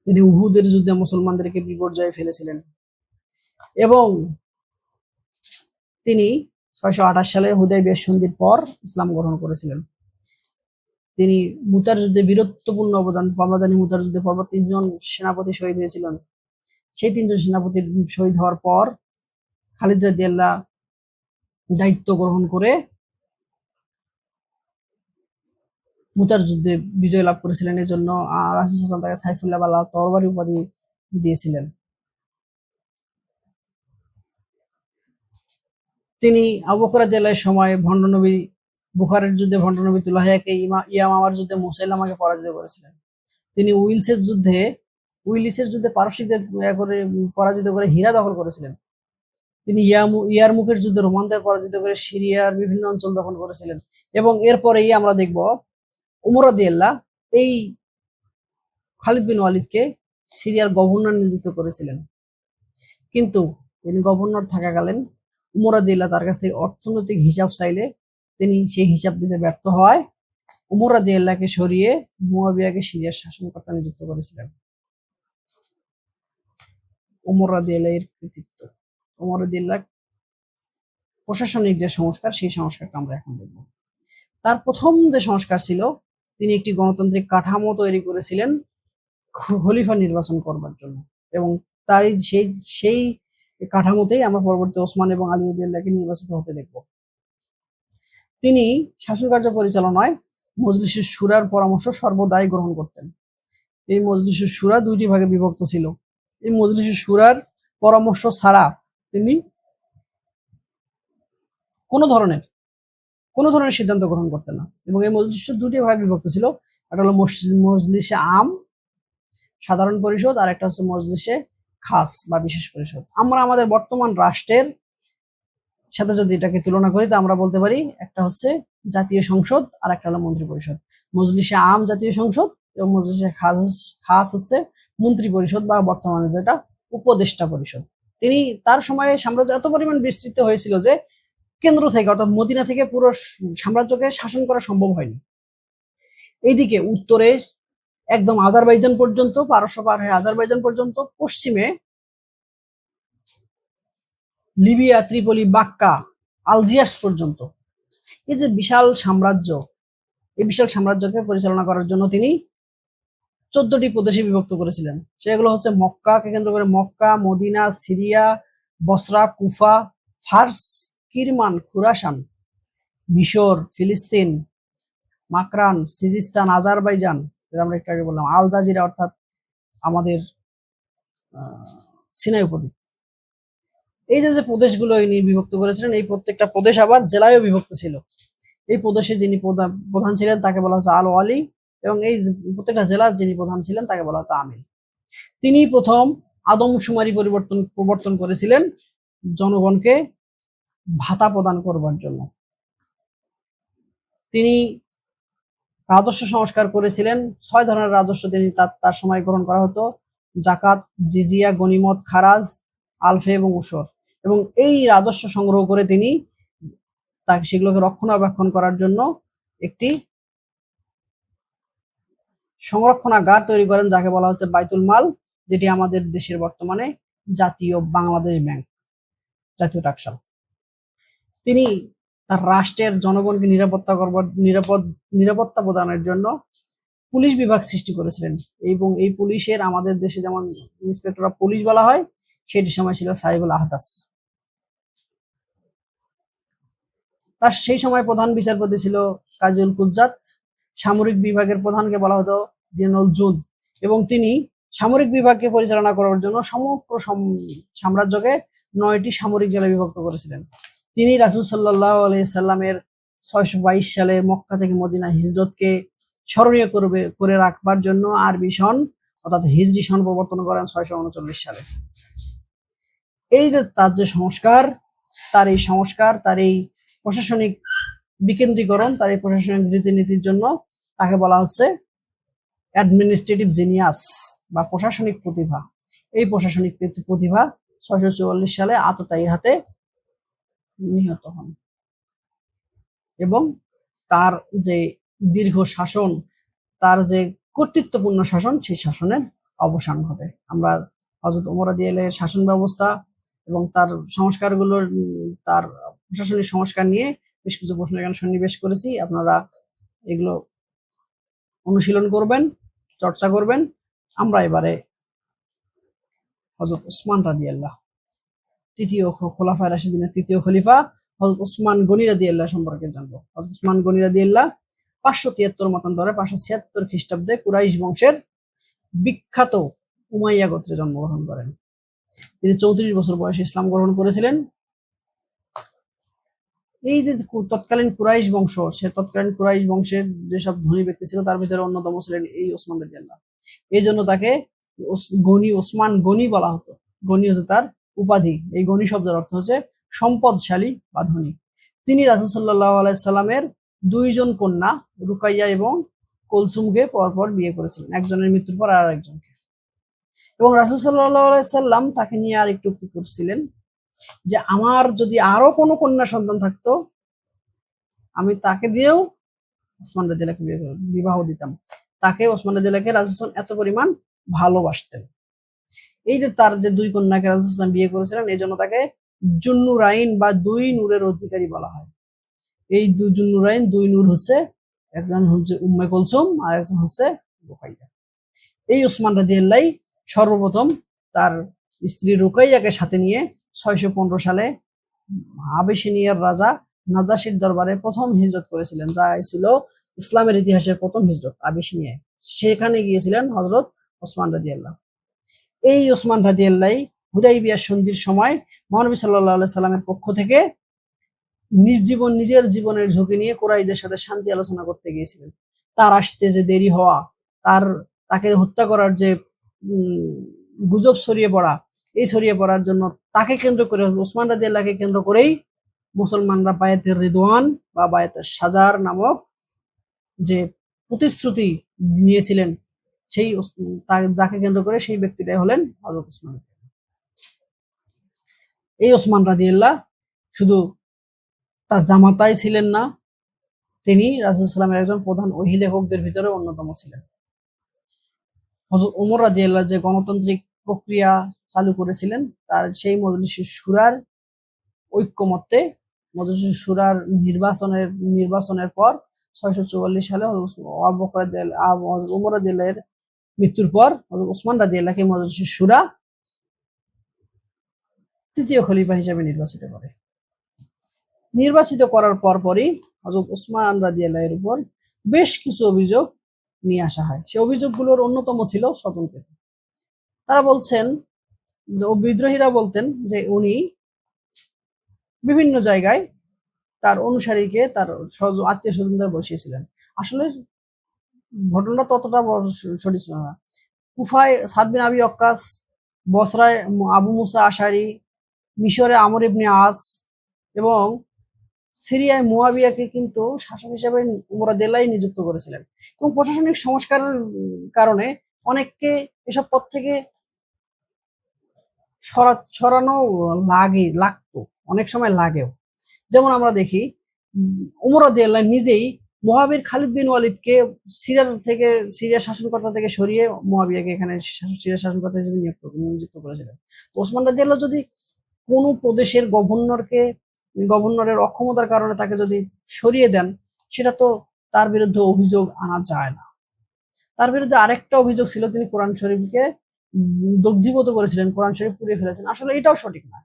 তিনি উহুদের যুদ্ধে মুসলমানদেরকে বিপর্যয়ে ফেলেছিলেন এবং তিনি 628 সালে হুদায়বিয়া সন্ধির পর ইসলাম গ্রহণ করেছিলেন। তিনি মুতার যুদ্ধে বীরত্বপূর্ণ অবদান, আমরা জানি মুতার যুদ্ধে পর 3জন সেনাপতি শহীদ হয়েছিলেন। সেই 3জন সেনাপতির শহীদ হওয়ার পর খালিদ রাদিয়াল্লাহ দায়িত্ব গ্রহণ করে মুতার যুদ্ধে বিজয় লাভ করেছিলেন। এই জন্য রাসূল সাল্লাল্লাহু আলাইহি ওয়াসাল্লাম তাকে সাইফুল্লাহ বা লাল তরবারি উপাধি দিয়েছিলেন। তিনি আবু বকর রাদিয়াল্লাহর সময় ভণ্ডনবী বুখারের যুদ্ধে ভণ্ডনবী তুলাহিয়াকে ইয়ামামার যুদ্ধে মুসাইলামাকে পরাজিত করেছিলেন। তিনি উইলিসের যুদ্ধে পারস্যদের পরাজিত করে হীরা দখল করেছিলেন। তিনি ইয়ারমুকের যুদ্ধে রোমানদের পরাজিত করে সিরিয়ার বিভিন্ন অঞ্চল দখল করেছিলেন। এবং এরপরেই আমরা দেখব ওমর রাদিয়াল্লাহ এই খালিদ বিন ওয়ালিদকে সিরিয়ার গভর্নর নিযুক্ত করেছিলেন, কিন্তু তিনি গভর্নর থাকাকালীন ওমর রাদিয়াল্লাহ তার কাছ থেকে অর্থনৈতিক হিসাব চাইলে তিনি সেই হিসাব দিতে ব্যর্থ হয়। ওমর রাদিয়াল্লাহকে সরিয়ে মুয়াবিয়াকে সিরিয়ার শাসনকর্তা নিযুক্ত করেছিলেন। ওমর রাদিয়াল্লাহর কৃতিত্ব, ওমর রাদিয়াল্লাহ প্রশাসনিক যে সংস্কার, সেই সংস্কারটা আমরা এখন দেখব। তার প্রথম যে সংস্কার ছিল, তিনি একটি গণতান্ত্রিক কাঠামো তৈরি করেছিলেন খলিফা নির্বাচন করবার জন্য, এবং তারই সেই কাঠামোতেই আমরা পরবর্তী ওসমান এবং আলী রাদিয়াল্লাহকে নির্বাচিত হতে দেখব। তিনি শাসন কার্য পরিচালনায় মজলিসুস শুরার পরামর্শ সর্বদাই গ্রহণ করতেন। এই মজলিসুস শুরা 2টি ভাগে বিভক্ত ছিল। এই মজলিসুস শুরার পরামর্শ ছাড়া তিনি কোনো ধরনের সিদ্ধান্ত গ্রহণ করতেন না। এবং এই মজলিস 2টি ভাগে বিভক্ত ছিল, একটা হলো মজলিসে আম সাধারণ পরিষদ, আর একটা হচ্ছে মজলিসে খাস বা বিশেষ পরিষদ। আমরা আমাদের বর্তমান রাষ্ট্রের সাথে যদি এটাকে তুলনা করি, তা আমরা বলতে পারি একটা হচ্ছে জাতীয় সংসদ আর একটা হলো মন্ত্রী পরিষদ। মজলিসে আম জাতীয় সংসদ এবং মজলিসে খাস হচ্ছে মন্ত্রী পরিষদ বা বর্তমানে যেটা উপদেষ্টা পরিষদ। তিনি তার সময়ে সাম্রাজ্য এত পরিমাণ বিস্তৃত হয়েছিল যে কেন্দ্র থেকে, অর্থাৎ মদিনা থেকে পুরো সাম্রাজ্যকে শাসন করা সম্ভব হয়নি। এইদিকে উত্তরে একদম আজারবাইজান পর্যন্ত, পারস্য পার হয়ে আজারবাইজান পর্যন্ত, পশ্চিমে লিবিয়া, ত্রিপলি, বাক্কা, আলজিয়ার্স পর্যন্ত, এই যে বিশাল সাম্রাজ্য, এই বিশাল সাম্রাজ্যকে পরিচালনা করার জন্য তিনি 14টি প্রদেশে বিভক্ত করেছিলেন। সেগুলো হচ্ছে মক্কাকে কেন্দ্র করে মক্কা, মদিনা, সিরিয়া, বসরা, কুফা, ফার্স, কিরমান, খুরাসান, মিশর, ফিলিস্তিন, মাকরান, সিজিস্তান, আজারবাইজান, যেটা আমরা একটু আগে বললাম, আল জাজিরা অর্থাৎ আমাদের সিনাই উপদ্বীপ। এই যে প্রদেশগুলো ইনি বিভক্ত করেছিলেন, এই প্রত্যেকটা প্রদেশ আবার জেলায়ও বিভক্ত ছিল। এই প্রদেশে যিনি প্রধান ছিলেন তাকে বলা হচ্ছে আল ওয়ালি, এবং এই প্রত্যেকটা জেলার যিনি প্রধান ছিলেন তাকে বলা হতো আমির। তিনি প্রথম আদমশুমারি প্রবর্তন করেছিলেন জনগণকে ভাতা প্রদান করবার জন্য। তিনি রাজস্ব সংস্কার করেছিলেন। 6 ধরনের রাজস্ব তিনি তার সময় গ্রহণ করা হতো: জাকাত, জিজিয়া, গনিমত, খারাজ, আলফে এবং উসর। এবং এই রাজস্ব সংগ্রহ করে তিনি তাকে সেগুলোকে রক্ষণাবেক্ষণ করার জন্য একটি সংরক্ষণাগার তৈরি করেন, যাকে বলা হচ্ছে বাইতুল মাল, যেটি আমাদের দেশের বর্তমানে জাতীয় বাংলাদেশ ব্যাংক, জাতীয় টাকশাল। তিনি তার রাষ্ট্রের জনগণকে নিরাপত্তা প্রদানের জন্য পুলিশ বিভাগ সৃষ্টি করেছিলেন, এবং এই পুলিশের আমাদের দেশে যেমন ইন্সপেক্টর অফ পুলিশ বলা হয়, সেটি সময় ছিল সাহিবুল আহদাস। তার সেই সময় প্রধান বিচারপতি ছিল কাজীউল কুজ্জাত। সামরিক বিভাগের প্রধানকে বলা হতো দিনুল জুদ, এবং তিনি সামরিক বিভাগকে পরিচালনা করার জন্য সমগ্র সাম্রাজ্যকে 9টি সামরিক জেলায় বিভক্ত করেছিলেন। তিনি রাসূল সাল্লাল্লাহু আলাইহি সাল্লামের 622 সালে মক্কা থেকে মদিনা হিজরতকে স্মরণীয় করে রাখবার জন্য আরবি সন অর্থাৎ হিজরি সন প্রবর্তন করেন 639 সালে। এই যে তার যে সংস্কার, তার এই প্রশাসনিক বিকেন্দ্রীকরণ, তার এই প্রশাসনিক রীতিনীতির জন্য তাকে বলা হচ্ছে অ্যাডমিনিস্ট্রেটিভ জিনিয়াস বা প্রশাসনিক প্রতিভা। এই প্রশাসনিক প্রতিভা 644 সালে আততায়ীর হাতে নিহত হন, এবং তার যে দীর্ঘ শাসন, তার যে কর্তৃত্বপূর্ণ শাসন, সেই শাসনের অবসান ঘটে। আমরা হযরত ওমর রাদিয়াল্লাহু আনহু শাসন ব্যবস্থা এবং তার সংস্কারগুলোর, তার প্রশাসনিক সংস্কার নিয়ে বেশ কিছু প্রশ্ন এখানে সন্নিবেশ করেছি। আপনারা এগুলো অনুশীলন করবেন, চর্চা করবেন। আমরা এবারে হযরত ওসমান রাদিয়াল্লাহু, তৃতীয় খোলাফায়ে রাশিদিনের তৃতীয় খলিফা হযরত ওসমান গনি রাদিয়াল্লাহু সম্পর্কে জানবো। হযরত ওসমান গনি রাদিয়াল্লাহু 573 মতান্তরে 576 খ্রিস্টাব্দে কুরাইশ বংশের বিখ্যাত উমাইয়া গোত্রে জন্মগ্রহণ করেন। তিনি 34 বছর বয়সে ইসলাম গ্রহণ করেছিলেন। এই যে তৎকালীন কুরাইশ বংশ, সে তৎকালীন কুরাইশ বংশের যেসব ধনী ব্যক্তি ছিল তার ভিতরে অন্যতম ছিলেন এই ওসমান রাদিয়াল্লাহু। এই জন্য তাকে ওসমান গনি বলা হতো। গনি হচ্ছে তার উপাধি। এই গনি শব্দের অর্থ হচ্ছে সম্পদশালী বা ধনী। তিনি রাসূল সাল্লাল্লাহু আলাইহি সাল্লামের 2 জন কন্যা রুকাইয়া এবং কুলসুমকে পরপর বিয়ে করেছিলেন, একজনের মৃত্যুর পর আর একজনকে। এবং রাসূল সাল্লাল্লাহু আলাইহি সাল্লাম তাকে নিয়ে আর একটু উক্তি করছিলেন যে আমার যদি আরো কোনো কন্যা সন্তান থাকতো, আমি তাকে দিয়েও ওসমান রাদিয়াল্লাহু বিবাহ দিতাম। তাকে ওসমান রাদিয়াল্লাহু রাসূল এত পরিমাণ ভালোবাসতেন। এই যে তার যে 2 কন্যাকে রাসূল বিয়ে করেছিলেন, এই জন্য তাকে জুন্নুরাইন বা 2 নূরের অধিকারী বলা হয়। এই 2 জুন্নুরাইন, 2 নূর হচ্ছে, একজন হচ্ছে উম্মে কুলসুম আর একজন হচ্ছে রুকাইয়া। এই ওসমান রাদিয়াল্লাহু সর্বপ্রথম তার স্ত্রী রুকাইয়াকে সাথে নিয়ে 615 সালে আবিসিনিয়ার রাজা নাজাশির দরবারে প্রথম হিজরত করেছিলেন, যা ছিল ইসলামের ইতিহাসের প্রথম হিজরত আবিসিনিয়ায়। সেখানে গিয়েছিলেন হযরত ওসমান রাদিয়াল্লাহু। এই ওসমান রাদিয়াল্লাহু হুদাইবিয়া সন্ধির সময় মহানবী সাল্লাল্লাহু আলাইহি সাল্লামের পক্ষ থেকে নিজের জীবনের ঝুঁকি নিয়ে কুরাইশদের সাথে শান্তি আলোচনা করতে গিয়েছিলেন। তার আসতে যে দেরি হওয়া, তাকে হত্যা করার যে গুজব ছড়িয়ে পড়া, এই ছড়িয়ে পড়ার জন্য তাকে কেন্দ্র করে, ওসমান রাদিয়াল্লাহুকে কেন্দ্র করেই মুসলমানরা বায়াতের রিদওয়ান বা বায়াতের সাজার নামক যে প্রতিশ্রুতি নিয়েছিলেন, সেই যাকে কেন্দ্র করে সেই ব্যক্তিটাই হলেন হযরত ওসমান। এই ওসমান রাদিয়াল্লাহু শুধু তার জামাতাই ছিলেন না, তিনি রাসূল সাল্লাল্লাহু আলাইহি ওয়াসাল্লামের একজন প্রধান ওহী লেখকদের ভিতরে অন্যতম ছিলেন। হযরত ওমর রাদিয়াল্লাহু যে গণতান্ত্রিক প্রক্রিয়া চালু করেছিলেন, তার সেই মজলিসুস শুরার ঐক্যমত্যে মজলিসুস শুরার নির্বাচনের পর 644 সালে ওমর রাদিয়াল্লাহু মৃত্যুর পর হযরত ওসমান রাদিয়াল্লাহুকে মজলিসুস শুরা তৃতীয় খলিফা হিসেবে নির্বাচিত করে। নির্বাচিত করার পরপরই হযরত ওসমান রাদিয়াল্লাহুর উপর বেশ কিছু অভিযোগ নিয়ে আসা হয়। সেই অভিযোগগুলোর অন্যতম ছিল স্বজনপ্রীতি। তারা বলছেন যে বিদ্রোহীরা বলতেন যে উনি বিভিন্ন জায়গায় তার অনুসারীকে তার আত্মীয় স্বজনদের বসিয়েছিলেন। আসলে ঘটনাটা ততটা সঠিক ছিল না। কুফায় সাদ বিন আবি ওয়াক্কাস, বসরায় আবু মুসা আশারি, মিশরে আমর ইবনে আস এবং সিরিয়ায় মুয়াবিয়াকে কিন্তু শাসক হিসেবে উমর রাদিয়াল্লাহু নিযুক্ত করেছিলেন এবং প্রশাসনিক সংস্কারের কারণে অনেককে এসব পদ থেকে সরানো লাগতো, অনেক সময় লাগেও। যেমন আমরা দেখি উমর রাদিয়াল্লাহু নিজেই মুআবিয়ার খালিদ বিন ওয়ালিদকে সিরিয়ার শাসনকর্তা থেকে সরিয়ে মুআবিয়াকে এখানে সিরিয়ার শাসনকর্তা হিসেবে নিযুক্ত করেছিলেন। ওসমান রাদিয়াল্লাহু যদি কোনো প্রদেশের গভর্নরের অক্ষমতার কারণে তাকে যদি সরিয়ে দেন, সেটা তো তার বিরুদ্ধে অভিযোগ আনা যায় না। তার বিরুদ্ধে আরেকটা অভিযোগ ছিল, তিনি কোরআন শরীফকে দগ্ধীভূত করেছিলেন, কোরআন শরীফ পুড়িয়ে ফেলেছেন। আসলে এটাও সঠিক না।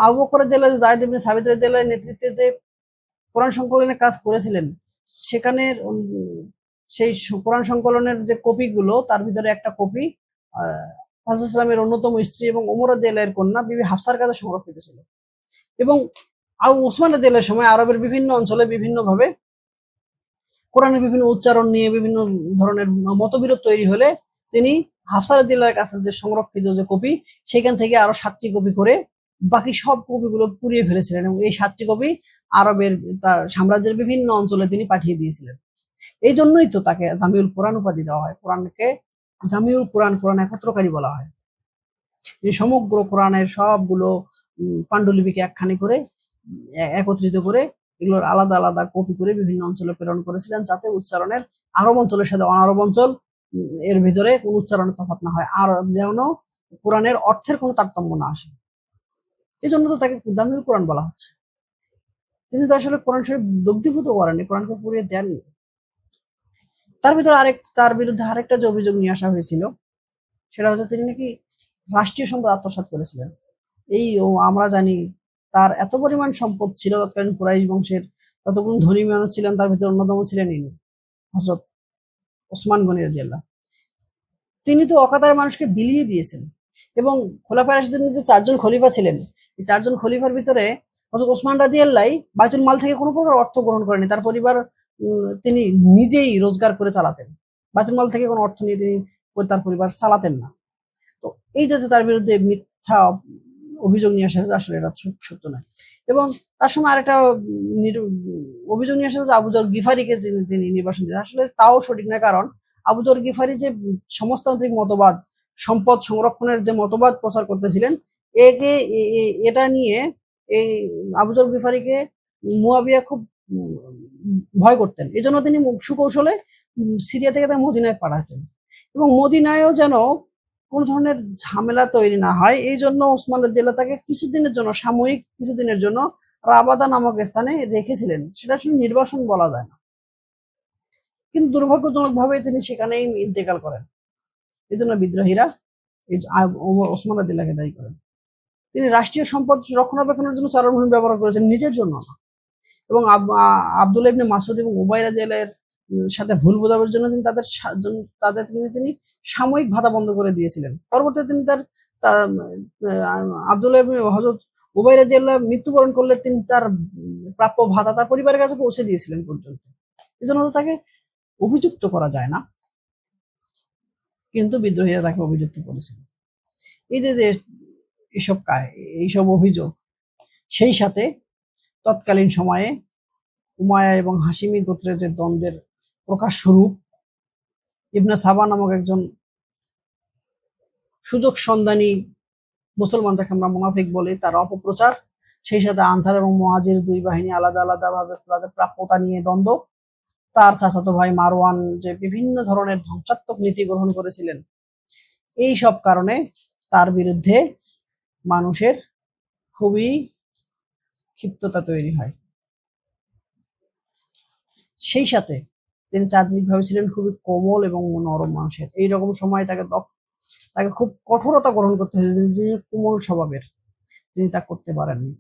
আবু বকর রাদিয়াল্লাহু যায়েদ ইবনে সাবিত রাদিয়াল্লাহু নেতৃত্বে যে কোরআন সংকলনের কাজ করেছিলেন, সেখানে সেই কোরআন সংকলনের যে কপিগুলো, তার ভিতরে একটা কপি রাসূলুল্লাহ সাল্লাল্লাহু অন্যতম স্ত্রী এবং ওমর রাদিয়াল্লাহু কন্যা বিবি হাফসার কাছে সংরক্ষিত ছিল। এবং ওসমান রাদিয়াল্লাহু সময় আরবের বিভিন্ন অঞ্চলে বিভিন্নভাবে কোরআনের বিভিন্ন উচ্চারণ নিয়ে বিভিন্ন ধরনের মতবিরোধ তৈরি হলে তিনি হাফসা রাদিয়াল্লাহুর কাছে যে সংরক্ষিত যে কপি, সেখান থেকে আরো 7টি কপি করে বাকি সব কপিগুলো পুড়িয়ে ফেলেছিলেন এবং এই 7টি কপি আরবের সাম্রাজ্যের বিভিন্ন অঞ্চলে তিনি পাঠিয়ে দিয়েছিলেন। এই জন্যই তো তাকে জামিউল কোরআন উপাধি দেওয়া হয়। কোরআনকে জামিউল কোরআন, কোরআন একত্রকারী বলা হয়। তিনি সমগ্র কোরআনের সবগুলো পাণ্ডুলিপিকে একখানি করে একত্রিত করে এগুলোর আলাদা আলাদা কপি করে বিভিন্ন অঞ্চলে প্রেরণ করেছিলেন, যাতে উচ্চারণের আরব অঞ্চলের সাথে অনারব অঞ্চল এর ভিতরে কোন উচ্চারণের তফাৎ না হয়, আর যেন কোরআনের অর্থের কোনো তারতম্য না আসে। এই জন্য তো তাকে জামিউল কোরআন বলা হচ্ছে। তিনি তো আসলে কোরআন শরীফ দগ্ধীভূত করেননি, কোরআনকে পুড়িয়ে দেননি। তার বিরুদ্ধে আরেকটা যে অভিযোগ নিয়ে আসা হয়েছিল, সেটা হচ্ছে তিনি নাকি রাষ্ট্রীয় সম্পদ আত্মসাৎ করেছিলেন। আমরা জানি তার এত পরিমাণ সম্পদ ছিল তৎকালীন কুরাইশ বংশের, ততক্ষণ ধনী মানুষ ছিলেন, তার ভিতরে অন্যতম ছিলেন ইনি হযরত ওসমান গনি রাদিয়াল্লাহু। তিনি তো অকাতরে মানুষকে বিলিয়ে দিয়েছেন এবং খোলাফায়ে রাশিদুনের যে 4 জন খলিফা ছিলেন, এই 4 জন খলিফার ভিতরে হযরত ওসমান রাদিয়াল্লাহু বাইতুল মাল থেকে কোনো প্রকার অর্থ গ্রহণ করেনি। তার পরিবার তিনি নিজেই রোজগার করে চালাতেন। বাইতুল মাল থেকে কোনো অর্থ নিয়ে তিনি তার পরিবার চালাতেন না। তো এইটা যে তার বিরুদ্ধে মিথ্যা অভিযোগ নিয়ে আসা হয়েছে, আসলে এটা সত্য নয়। এবং তার সময় আরেকটা অভিযোগ নিয়ে আসা হয়েছে আবু যর গিফারিকে তিনি নির্বাসন দিয়েছেন। আসলে তাও সঠিক নয়, কারণ আবু যর গিফারি যে সমাজতান্ত্রিক মতবাদ, সম্পদ সংরক্ষণের যে মতবাদ প্রচার করতেছিলেন, এটা নিয়ে এই আবু যর গিফারিকে মুয়াবিয়া খুব ভয় করতেন। এই জন্য তিনি সুকৌশলে সিরিয়া থেকে তাকে মদিনায় পাঠাতেন এবং মদিনায়ও যেন কোন ধরনের ঝামেলা তৈরি না হয়, এই জন্য ওসমান রাদিয়াল্লাহু তাকে সাময়িক কিছুদিনের জন্য রাবাদা নামক স্থানে রেখেছিলেন। সেটা আসলে নির্বাসন বলা যায় না, কিন্তু দুর্ভাগ্যজনকভাবে তিনি সেখানেই ইন্তেকাল করেন। এই জন্য বিদ্রোহীরা ওসমান রাদিয়াল্লাহুকে দায়ী করেন। তিনি রাষ্ট্রীয় সম্পদ রক্ষণাবেক্ষণের জন্য চারণভূমি ব্যবহার করেছেন, নিজের জন্য না। এবং আব্দুল্লাহ ইবনে মাসউদ এবং উবাই রাদিয়াল্লাহুর সাথে ভুল বোঝাবুঝির জন্য তিনি সাময়িক ভাতা বন্ধ করে দিয়েছিলেন। পরবর্তীতে তিনি আব্দুল্লাহ ইবনে হযরত উবাই রাদিয়াল্লাহু মৃত্যুবরণ করলে তিনি তার প্রাপ্য ভাতা তার পরিবারের কাছে পৌঁছে দিয়েছিলেন পর্যন্ত। এজন্য তাকে অভিযুক্ত করা যায় না, কিন্তু বিদ্রোহীরা তাকে অভিযুক্ত করেছিল। এই যে এইসব অভিযোগ, সেই সাথে তৎকালীন সময়ে উমাইয়া এবং হাশিমি গোত্রের যে দ্বন্দ্বের প্রকাশ স্বরূপ ইবনে সাবা নামক একজন সুযোগ সন্ধানী মুসলমান, যাকে আমরা মুনাফিক বলি, তার অপপ্রচার, সেই সাথে আনসার এবং মুহাজির দুই বাহিনী আলাদা আলাদা ভাবে তাদের প্রাপ্যতা নিয়ে দ্বন্দ্ব, তার চাচাতো ভাই মারওয়ান যে বিভিন্ন ধরনের ধ্বংসাত্মক নীতি গ্রহণ করেছিলেন, এই সব কারণে তার বিরুদ্ধে মানুষের খুবই ক্ষিপ্ততা তৈরি হয়। সেই সাথে তিনি চারিত্রিকভাবে ছিলেন খুবই কোমল এবং নরম মানুষের। এইরকম সময় তাকে খুব কঠোরতা গ্রহণ করতে হয়েছে। যিনি কোমল স্বভাবের, তিনি তা করতে পারেননি।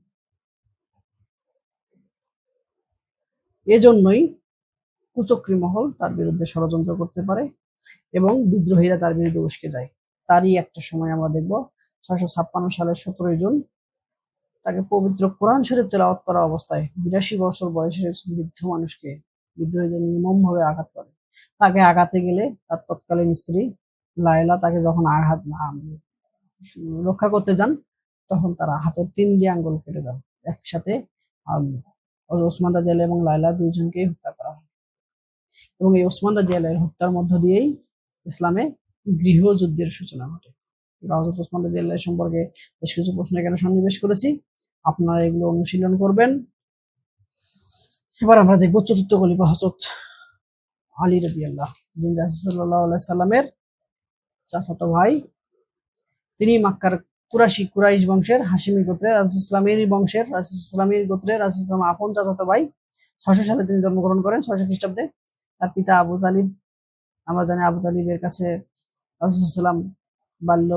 এজন্যই কুচক্রী মহল তার বিরুদ্ধে ষড়যন্ত্র করতে পারে এবং বিদ্রোহীরা তার বিরুদ্ধে উস্কে যায়। তারই একটা সময় আমরা দেখব 656 সালের 17 জুন তাকে পবিত্র কোরআন শরীফ তেলাওয়াত করা অবস্থায় 82 বছর বয়সের বৃদ্ধ মানুষকে বিদ্রোহীদের নির্মমভাবে আঘাত করে। তাকে আঘাতে গেলে তার তৎকালীন স্ত্রী লায়লা তাকে যখন আঘাত রক্ষা করতে যান, তখন তারা হাতের 3টি আঙ্গুল কেটে যান। একসাথে ওসমান রাদিয়াল্লাহু এবং লায়লা দুইজনকেই হত্যা করা হয় এবং এই ওসমান রাদিয়াল্লাহু হত্যার মধ্য দিয়েই ইসলামে গৃহযুদ্ধের সূচনা ঘটে। হযরত ওসমান রাদিয়াল্লাহু সম্পর্কে বেশ কিছু প্রশ্ন এখানে সন্নিবেশ করেছি, আপনারা এগুলো অনুশীলন করবেন। এবার আমরা দেখব চতুর্থ খলিফা হযরত আলী রাদিয়াল্লাহু, যিনি রাসূল সাল্লাল্লাহু আলাইহি সাল্লামের চাচাতো ভাই। তিনি মক্কার কুরাইশ বংশের হাশিমি গোত্রের রাসূল ইসলামের গোত্রের রাসূল সাল্লাল্লাহু আপন চাচাতো ভাই। 600 সালে তিনি জন্মগ্রহণ করেন, 600 খ্রিস্টাব্দে। তার পিতা আবু তালিব, আমরা জানি আবু তালিবের কাছে রাসূল সাল্লাল্লাহু বাল্য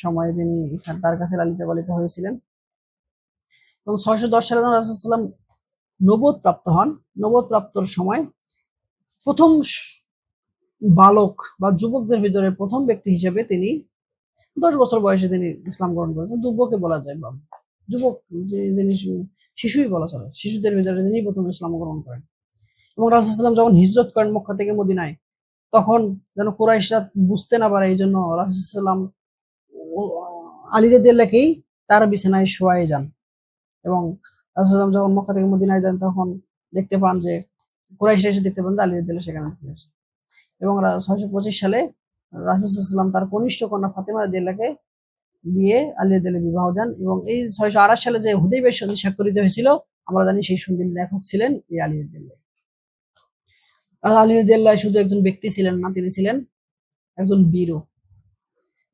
সময়ে তিনি তার কাছে লালিত পালিত হয়েছিলেন এবং 610 সালে রাসূল সাল্লাল্লাহু নবুয়ত প্রাপ্ত হন। নবুয়ত প্রাপ্তর সময় প্রথম বালক বা যুবকদের ভিতরে প্রথম ব্যক্তি হিসেবে তিনি 10 বছর বয়সে তিনি ইসলাম গ্রহণ করেছেন। যুবককে বলা যায় বা যুবক, যিনি শিশুই বলা চলে, শিশুদের ভিতরে তিনি প্রথম ইসলাম গ্রহণ করেন। এবং রাসূল সাল্লাল্লাহু যখন হিজরত করেন মক্কা থেকে মদিনায়, তখন যেন কুরাইশরা বুঝতে না পারে, এই জন্য রাসূল সাল্লাল্লাহু আলী রাদিয়াল্লাহুকেই তার বিছানায় শোয়ায় যান এবং রাসূল সাল্লাল্লাহু যখন মক্কা থেকে মদিনায় যান, তখন দেখতে পান যে কুরাইশরা এসে দেখতে পান যে আলী রাদিয়াল্লাহু সেখানে আছে এবং 625 সালে রাসূল সাল্লাল্লাহু তার কনিষ্ঠ কন্যা ফাতেমা রাদিয়াল্লাহুকে দিয়ে আলী রাদিয়াল্লাহু বিবাহ দেন এবং এই 628 সালে যে হুদাইবিয়া সন্ধি স্বাক্ষরিত হয়েছিল, আমরা জানি সেই সন্ধির লেখক ছিলেন এই আলী রাদিয়াল্লাহু। আলী রাদিয়াল্লাহু শুধু একজন ব্যক্তি ছিলেন না, তিনি ছিলেন একজন বীরও।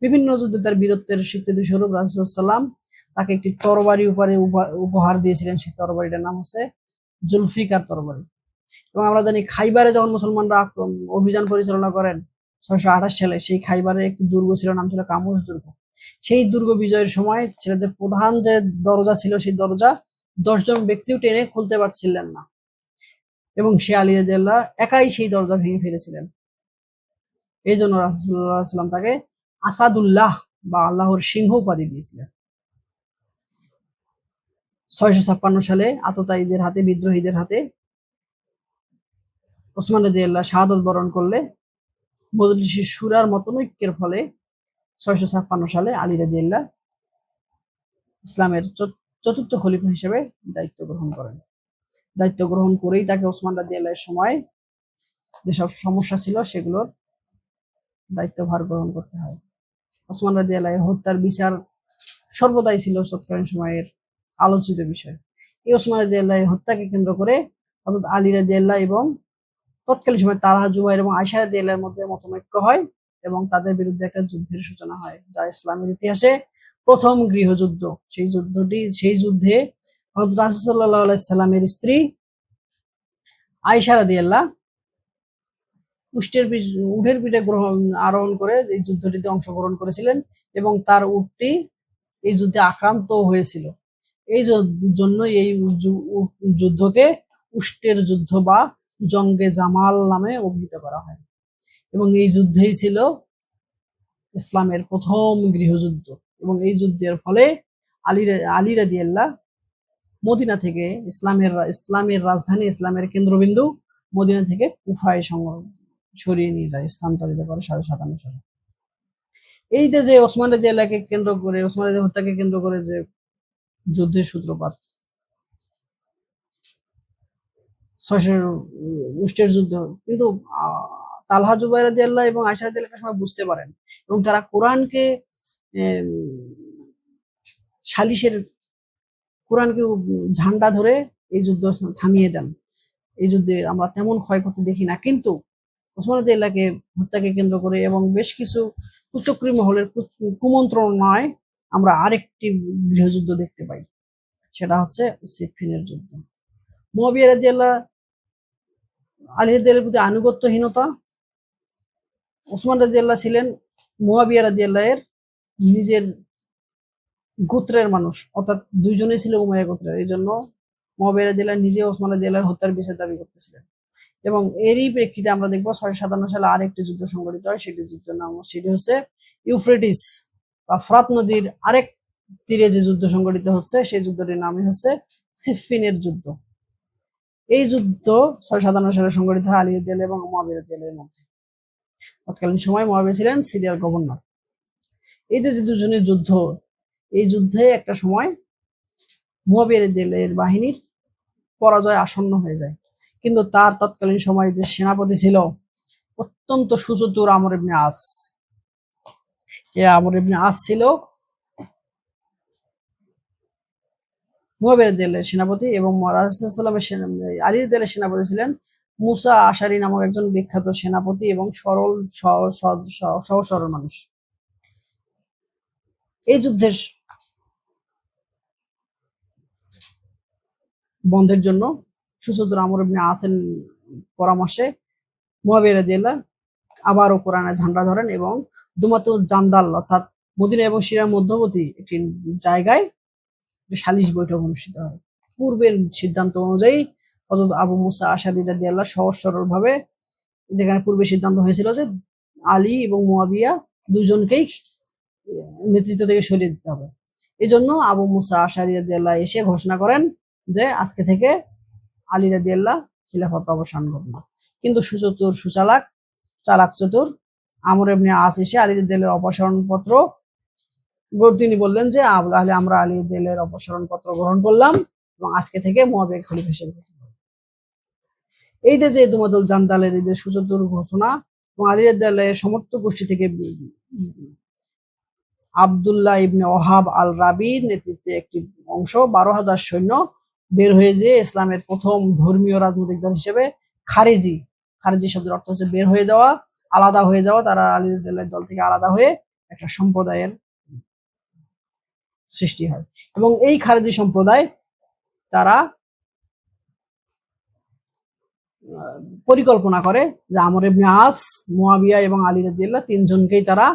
বিভিন্ন যুদ্ধে তার বীরত্বের স্বীকৃতি স্বরূপ রাসূল সাল্লাল্লাহু তাকে একটি তরবারি উপহার দিয়েছিলেন। সেই তরবারিটার নাম হচ্ছে জুলফিকার তরবারি। এবং আমরা জানি খাইবারে যখন মুসলমানরা অভিযান পরিচালনা করেন 628 সালে, সেই খাইবারে একটি দুর্গ ছিল, নাম ছিল কামুজ দুর্গ। সেই দুর্গ বিজয়ের সময় ছেলেদের প্রধান যে দরজা ছিল, সেই দরজা 10 জন ব্যক্তিও টেনে খুলতে পারছিলেন না এবং সে আলী রাদিয়াল্লাহু একাই সেই দরজা ভেঙে ফেলেছিলেন। এই জন্য রাসূলুল্লাহ সাল্লাল্লাহু আলাইহি ওয়াসাল্লাম তাকে আসাদুল্লাহ বা আল্লাহর সিংহ উপাধি দিয়েছিলেন। 656 সালে আততায়ীদের হাতে, বিদ্রোহীদের হাতে ওসমান রাদিয়াল্লাহু শাহাদাত বরণ করলে মজলিসে শুরার মতনৈক্যের ফলে 656 সালে আলী রাদিয়াল্লাহু ইসলামের চতুর্থ খলিফা হিসেবে দায়িত্ব গ্রহণ করেন। দায়িত্ব গ্রহণ করেই তাকে ওসমান রাদিয়াল্লাহু সময় যেসব সমস্যা ছিল সেগুলোর দায়িত্বভার গ্রহণ করতে হয়। ওসমান রাদিয়াল্লাহু হত্যার বিচার সর্বদাই ছিল তৎকালীন সময়ের আলোচিত বিষয়। এই ওসমান রাদিয়াল্লাহু হত্যাকে কেন্দ্র করে হযরত আলী রাদিয়াল্লাহু এবং তৎকালীন সময় তালহা, জুবাইর এবং আয়েশা রাদিয়াল্লাহুর মধ্যে মতনৈক্য হয় এবং তাদের বিরুদ্ধে একটা যুদ্ধের সূচনা হয়, যা ইসলামের ইতিহাসে প্রথম গৃহযুদ্ধ। সেই যুদ্ধে হযরত রাসূল সাল্লাল্লাহু আলাইহি সাল্লামের স্ত্রী আয়েশা রাদিয়াল্লাহু উটের পিঠে আরোহণ করে এই যুদ্ধটিতে অংশগ্রহণ করেছিলেন এবং তার উটটি এই যুদ্ধে আক্রান্ত হয়েছিল। এই জন্য এই যুদ্ধকে উষ্টের যুদ্ধ বা জঙ্গে জামাল নামে অভিহিত করা হয় এবং এই যুদ্ধেই ছিল ইসলামের প্রথম গৃহযুদ্ধ। এবং এই যুদ্ধের ফলে আলী রাদিয়াল্লাহু মদিনা থেকে ইসলামের রাজধানী, ইসলামের কেন্দ্রবিন্দু মদিনা থেকে কুফায় সরিয়ে নিয়ে যায়, স্থানান্তরিত করে 57 সালে। এই যে ওসমান রাদিয়াল্লাহুকে কেন্দ্র করে, ওসমান রাদিয়াল্লাহু হত্যাকে কেন্দ্র করে যে যুদ্ধের সূত্রপাত, 600 উষ্টের যুদ্ধ, কিন্তু তালহা, জুবাইর রাদিয়াল্লাহু এবং আয়েশা রাদিয়াল্লাহু সময় বুঝতে পারেন এবং তারা কোরআনকে ঝান্ডা ধরে এই যুদ্ধ থামিয়ে দেন। এই যুদ্ধে আমরা তেমন ক্ষয়ক্ষতি দেখি না, কিন্তু ওসমান রাদিয়াল্লাহুকে হত্যাকে কেন্দ্র করে এবং বেশ কিছু কুচক্রী মহলের কুমন্ত্রণায় আমরা আরেকটি গৃহযুদ্ধ দেখতে পাই, সেটা হচ্ছে সিফফিনের যুদ্ধ। মুয়াবিয়া রাদিয়াল্লাহু আলী রাদিয়াল্লাহুর প্রতি আনুগত্যহীনতা। ওসমান রাদিয়াল্লাহু ছিলেন মুয়াবিয়া রাদিয়াল্লাহু এর নিজের গোত্রের মানুষ, অর্থাৎ দুইজনেই ছিল উমাইয়া গোত্রের। এই জন্য মুয়াবিয়া রাদিয়াল্লাহু নিজে ওসমান রাদিয়াল্লাহু হত্যার বিচার দাবি করতেছিলেন এবং এরই প্রেক্ষিতে আমরা দেখবো 657 সালে আরেকটি যুদ্ধ সংঘটিত হয়। সেটি যুদ্ধের নাম, সেটি হচ্ছে ইউফ্রেটিস বা ফ্রাত নদীর আরেক তীরে যে যুদ্ধ সংঘটিত হচ্ছে, সেই যুদ্ধটির নামই হচ্ছে সিফফিনের যুদ্ধ। এই যুদ্ধ 657 সালে সংঘটিত হয় আলী রাদিয়াল্লাহু এবং মুয়াবিয়া রাদিয়াল্লাহুর মধ্যে। তৎকালীন সময় মুয়াবিয়া ছিলেন সিরিয়ার গভর্নর। এই যে দুজনের যুদ্ধ, এই যুদ্ধে একটা সময় মুয়াবিয়া রাদিয়াল্লাহুর বাহিনীর পরাজয় আসন্ন হয়ে যায়, কিন্তু তার তৎকালীন সময়ে যে সেনাপতি ছিল অত্যন্ত সুচতুর আমর ইবনে আস। আমর ইবনে আস ছিল মুয়াবিয়া রাদিয়াল্লাহুর সেনাপতি এবং রাসূলুল্লাহ আলী রাদিয়াল্লাহুর সেনাপতি ছিলেন মুসা আশারি নামক একজন বিখ্যাত সেনাপতি এবং সরল সহজ সরল মানুষ। এই যুদ্ধের বন্ধের জন্য সুচতুর আমর ইবনে আসের পরামর্শে মুয়াবিয়া রাদিয়াল্লাহু আবারও কোরআনে ঝান্ডা ধরেন এবং দুমাতুল জান্দাল অর্থাৎ মদিনা এবং সিরিয়ার মধ্যবর্তী একটি জায়গায় সালিশ বৈঠক অনুষ্ঠিত হয়। পূর্বের সিদ্ধান্ত অনুযায়ী হযরত আবু মুসা আশআরী রাদিয়াল্লাহু সহজ সরল ভাবে, যেখানে পূর্বে সিদ্ধান্ত হয়েছিল যে আলী এবং মুয়াবিয়া দুজনকেই নেতৃত্ব থেকে সরিয়ে দিতে হবে, এই জন্য আবু মুসা আশআরী রাদিয়াল্লাহু এসে ঘোষণা করেন যে আজকে থেকে আলী রাদিয়াল্লাহু খিলাফত অবসান করবে। কিন্তু সুচতুর চালাক চতুর আমর ইবনে আস এসে আলী রাদিয়াল্লাহুর অপসারণ পত্র, তিনি বললেন যে আমরা আলী রাদিয়াল্লাহুর অপসারণ পত্র গ্রহণ করলাম এবং আজকে থেকে মুয়াবিয়া খলিফা হিসেবে। এই যে দুমাতুল জান্দালের এই যে সুচতুর ঘোষণা এবং আলী রাদিয়াল্লাহুর সমর্থক গোষ্ঠী থেকে আব্দুল্লাহ ইবনে ওহাব আল রাবির নেতৃত্বে একটি অংশ 12,000 সৈন্য বের হয়ে যেয়ে ইসলামের প্রথম ধর্মীয় রাজনৈতিক দল হিসেবে খারিজি শব্দের অর্থ হচ্ছে বের হয়ে যাওয়া, আলাদা হয়ে যাওয়া। তারা আলী রাদিয়াল্লাহু দল থেকে আলাদা হয়ে একটা সম্প্রদায়ের সৃষ্টি হয় এবং এই খারিজি সম্প্রদায় তারা পরিকল্পনা করে যে আমর ইবনে আস, মুয়াবিয়া এবং আলী রাদিয়াল্লাহু তিনজনকেই তারা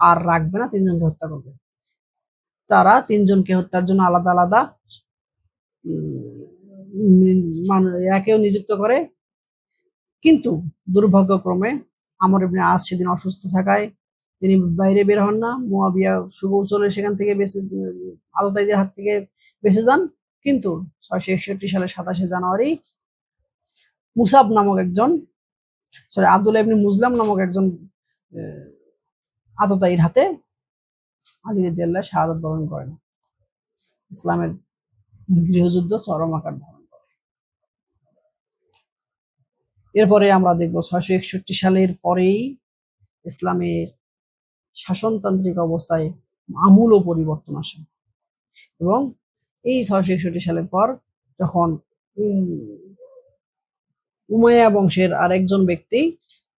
আর রাখবে না, তিনজনকে হত্যা করবে। তারা তিনজনকে হত্যার জন্য আলাদা আলাদা একেও নিযুক্ত করে, কিন্তু দুর্ভাগ্যক্রমে আমর ইবনে আস সেদিন অসুস্থ থাকায় তিনি বাইরে বের হন না। মুয়াবিয়া সুকৌশলে সেখান থেকে আততায়ীদের হাত থেকে বেঁচে যান, কিন্তু 661 সালের 27শে জানুয়ারি মুসাব নামক একজন আব্দুল্লাহ ইবনে মুজলাম নামক একজন আততায়ীর হাতে আলী রাদিয়াল্লাহু শাহাদাত বরণ করেন। ইসলামের গৃহযুদ্ধ চরম আকার ধারণ করে। এরপরে আমরা দেখব 661 সালের পরেই ইসলামের শাসনতান্ত্রিক অবস্থায় আমূল পরিবর্তন আসে এবং এই 661 সালের পর যখন উমাইয়া বংশের আরেকজন ব্যক্তি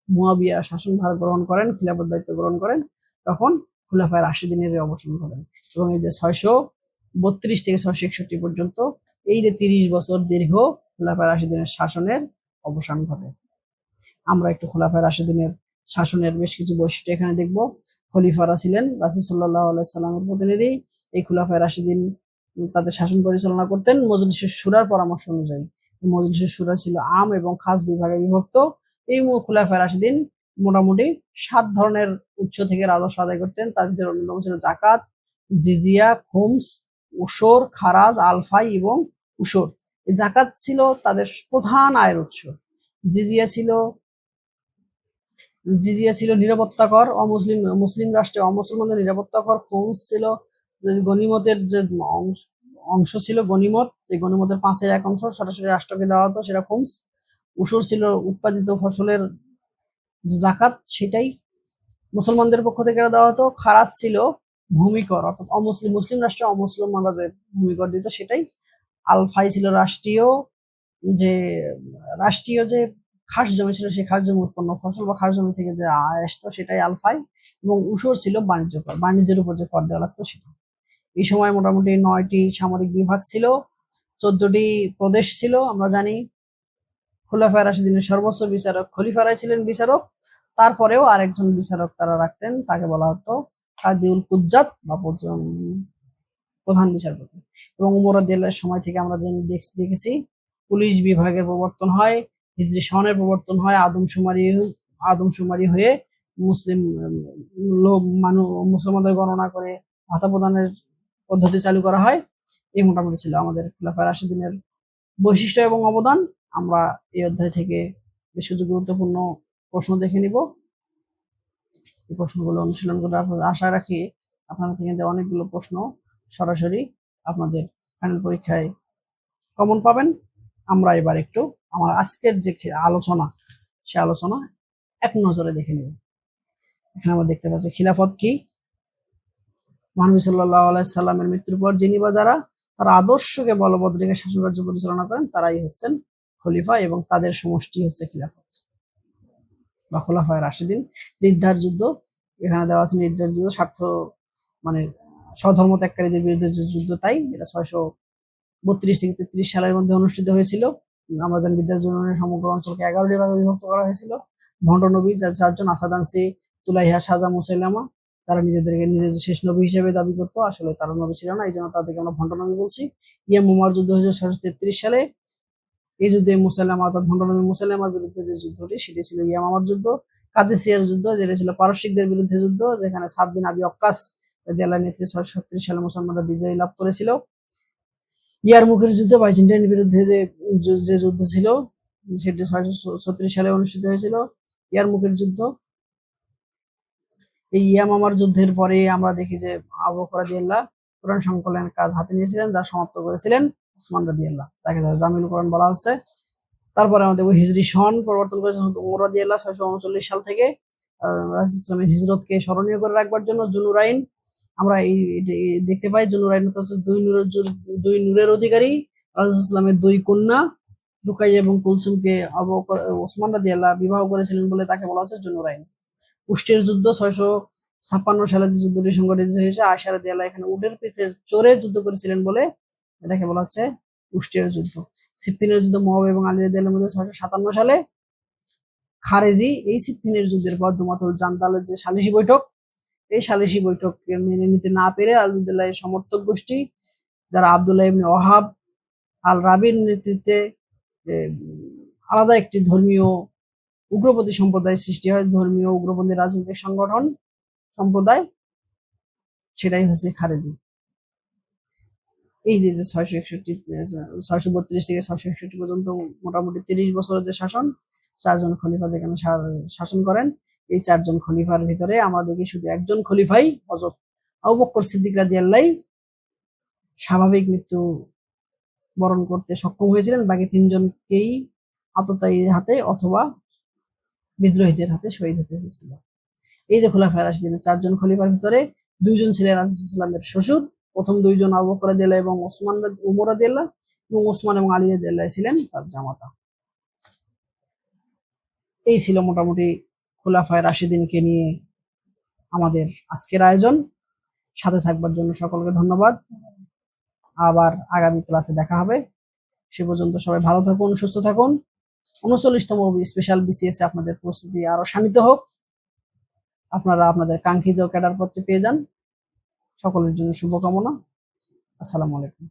মুয়াবিয়া শাসনভার গ্রহণ করেন, খিলাফত দায়িত্ব গ্রহণ করেন, তখন খুলাফায়ে রাশিদিনের অবসান ঘটেন এবং এই যে 632 থেকে 661 পর্যন্ত এই যে 30 বছর দীর্ঘ খুলাফায়ে রাশিদিনের শাসনের অবসান ঘটে। আমরা একটু খুলাফায়ে রাশিদিনের শাসনের বেশ কিছু বৈশিষ্ট্য এখানে দেখব। খলিফারা ছিলেন রাসূল সাল্লাল্লাহু আলাইহি সাল্লামের প্রতিনিধি। এই খুলাফায়ে রাশিদিন তাদের শাসন পরিচালনা করতেন মজলিসে শুরার পরামর্শ অনুযায়ী। মজলিসে শুরা ছিল আম এবং খাস দুই ভাগে বিভক্ত। এই খুলাফায়ে রাশিদিন মোটামুটি 7 ধরনের উৎস থেকে রাজস্ব আদায় করতেন। তার ভিতরে অন্যতম ছিল যাকাত, জিজিয়া, খুমস, উশর, খারাজ, আলফাই এবং উশর। এই যাকাত ছিল তাদের প্রধান আয়ের উৎস। জিজিয়া ছিল নিরাপত্তা কর, মুসলিম রাষ্ট্রে অমুসলমানদের নিরাপত্তা কর। খুমস ছিল গনিমতের যে অংশ ছিল, গনিমত, যে গনিমতের 1/5 অংশ সরাসরি রাষ্ট্রকে দেওয়া হতো, সেটা খুমস। উশর ছিল উৎপাদিত ফসলের যাকাত, সেটাই মুসলমানদের পক্ষ থেকে দেওয়া হতো। খারাজ ছিল ভূমিকর, অর্থাৎ মুসলিম রাষ্ট্রে অমুসলমানরা যে ভূমিকর দিত সেটাই। আলফাই ছিল রাষ্ট্রীয় যে খাস জমি ছিল, সেই খাস জমি উৎপন্ন ফসল বা খাস জমি থেকে যে আয় আসতো সেটাই আলফাই। এবং উশর ছিল বাণিজ্য কর, বাণিজ্যের উপর যে কর দেওয়া লাগতো সেটা। এই সময় মোটামুটি 9টি সামরিক বিভাগ ছিল, 14টি প্রদেশ ছিল। আমরা জানি খুলাফায়ে রাশিদিনের সর্বোচ্চ বিচারক খলিফারাই ছিলেন বিচারক, তারপরেও আরেকজন বিচারক তারা রাখতেন, তাকে বলা হতো কাদিউল কুজ্জাত বা প্রধান বিচারপতি। এবং উমর রাদিয়াল্লাহু সময় থেকে আমরা দেখেছি পুলিশ বিভাগের প্রবর্তন হয়, হিজরি সনের প্রবর্তন হয়, আদমশুমারি হয়ে মুসলিম লোক মুসলমানদের গণনা করে ভাতা প্রদানের পদ্ধতি চালু করা হয়। এই মোটামুটি ছিল আমাদের খুলাফায়ে রাশিদিনের বৈশিষ্ট্য এবং অবদান। আমরা এই অধ্যায় থেকে বেশ কিছু গুরুত্বপূর্ণ প্রশ্ন দেখে নিব। এই প্রশ্নগুলো অনুশীলন করে আশা রাখি আপনারা থেকে অনেকগুলো প্রশ্ন সরাসরি আপনাদের ফাইনাল পরীক্ষায় কমন পাবেন। আমরা এবার একটু আমার আজকের যে আলোচনা, সে আলোচনা এক নজরে দেখে নেব। এখানে আমরা দেখতে পাচ্ছি খিলাফত কি। মহানবী সাল্লাল্লাহু আলাইহি সাল্লামের মৃত্যুর পর যিনি বা যারা তারা আদর্শকে বলবৎ রেখে শাসন কার্য পরিচালনা করেন তারাই হচ্ছেন খলিফা এবং তাদের সমষ্টি হচ্ছে খিলাফত বা খোলাফায়ে রাশিদিন। নির্ধার যুদ্ধ এখানে দেওয়া আছে, নির্ধার যুদ্ধ স্বার্থ মানে স্বধর্ম ত্যাগকারীদের বিরুদ্ধে যে যুদ্ধ, তাই এটা 632 থেকে 33 সালের মধ্যে অনুষ্ঠিত হয়েছিল। আমরা জানি বিদ্যার জন্য সমগ্র অঞ্চলকে 11টি ভাগে বিভক্ত করা হয়েছিল। ভণ্ড নবী যার 4 জন, আসাদ আনসি, তুলাইহা, শাহজা, মুসাইলামা, তারা নিজেদেরকে নিজেদের শেষ নবী হিসেবে দাবি করতো, আসলে তারা নবী ছিল না, এই জন্য তাদেরকে আমরা ভণ্ড নবী বলছি। ইয়ামামার যুদ্ধ হয়েছে 633 সালে। এই যুদ্ধে মুসাইলামা অর্থাৎ ভণ্ড নবী মুসাইলামার বিরুদ্ধে যে যুদ্ধটি সেটি ছিল ইয়ামামার যুদ্ধ। কাদেসিয়ার যুদ্ধ যেটা ছিল পারস্যিকদের বিরুদ্ধে যুদ্ধ, যেখানে সাদ বিন আবি ওয়াক্কাস রাদিয়াল্লাহু নেতৃত্বে 636 সালে মুসলমানরা বিজয় লাভ করেছিল। ইয়ারমুকের যুদ্ধ বাইজেন্টাইনের বিরুদ্ধে যে যুদ্ধ ছিল সেটি 636 সালে অনুষ্ঠিত হয়েছিল, ইয়ারমুকের যুদ্ধ। এই ইয়ামামার যুদ্ধের পরে আমরা দেখি যে আবু বকর রাদিয়াল্লাহু কোরআন সংকলনের কাজ হাতে নিয়েছিলেন, যা সমাপ্ত করেছিলেন ওসমান রাদিয়াল্লাহু, তাকে জামিল কোরআন বলা হচ্ছে। তারপরে আমরা দেখব হিজরি সন প্রবর্তন করেছেন ওমর রাদিয়াল্লাহু 639 সাল থেকে রাসূল ইসলামের হিজরতকে স্মরণীয় করে রাখবার জন্য জুনুরাইন। আমরা এই দেখতে পাই জুনুরাইন হচ্ছে দুই নূরের অধিকারী রাসূল ইসলামের দুই কন্যা রুকাইয়া এবং কুলসুমকে ওসমান রাদিয়াল্লাহু বিবাহ করেছিলেন বলে তাকে বলা হচ্ছে জুনুরাইন। উষ্টের যুদ্ধ 656 সালে যে যুদ্ধটি সংঘটিত হয়েছে, আয়েশা রাদিয়াল্লাহু এখানে উটের পিঠে চড়ে যুদ্ধ করেছিলেন বলে এটাকে বলা হচ্ছে উষ্টের যুদ্ধ। সিফফিনের যুদ্ধ মুআবিয়া এবং আলী রাদিয়াল্লাহুর মধ্যে 657 সালে। খারেজি এই সিফফিনের যুদ্ধের পর দুমাতুল জান্দালের যে সালিশি বৈঠক, এই সালিশি বৈঠককে মেনে নিতে না পেরে আল-বিদুল্লাহের সমর্থক গোষ্ঠী যারা আব্দুল্লাহ ইবনে ওয়াহাব আল রাবির নেতৃত্বে আলাদা একটি ধর্মীয় উগ্রপন্থী সম্প্রদায় সৃষ্টি হয়, ধর্মীয় উগ্রপন্থী রাজনৈতিক সম্প্রদায়, সেটাই হচ্ছে খারেজি। এই যে 632 থেকে 661 পর্যন্ত মোটামুটি 30 বছরের যে শাসন, 4 জন খলিফা যেখানে শাসন করেন, এই 4 জন খলিফার ভিতরে আমরা দেখি শুধু একজন খলিফাই হযরত আবু বকর সিদ্দিক রাদিয়াল্লাহু স্বাভাবিক মৃত্যু বরণ করতে সক্ষম হয়েছিলেন, বাকি 3 জনকেই আততায়ীর হাতে অথবা বিদ্রোহীদের হাতে শহীদ হতে হয়েছিল। এই যে খোলাফায়ে রাশিদিনের 4 জন খলিফার ভিতরে 2 জন ছিলেন রাসূল সাল্লাল্লাহু আলাইহি ওয়াসাল্লামের শ্বশুর, প্রথম 2 জন আবু বকর রাদিয়াল্লাহু এবং ওমর রাদিয়াল্লাহু এবং ওসমান এবং আলী রাদিয়াল্লাহু ছিলেন তার জামাতা। এই ছিল মোটামুটি খোলাফায়ে রাশিদিনকে নিয়ে আমাদের আজকের আয়োজন। সাথে থাকবার জন্য সকলকে ধন্যবাদ। আবার আগামী ক্লাসে দেখা হবে। সে পর্যন্ত সবাই ভালো থাকুন, সুস্থ থাকুন। 39তম স্পেশাল বিসিএস এ আপনাদের প্রস্তুতি আরো শানিত হোক, আপনারা আপনাদের কাঙ্ক্ষিত ক্যাডার পত্রে পেয়ে যান। সকলের জন্য শুভকামনা। আসসালামু আলাইকুম।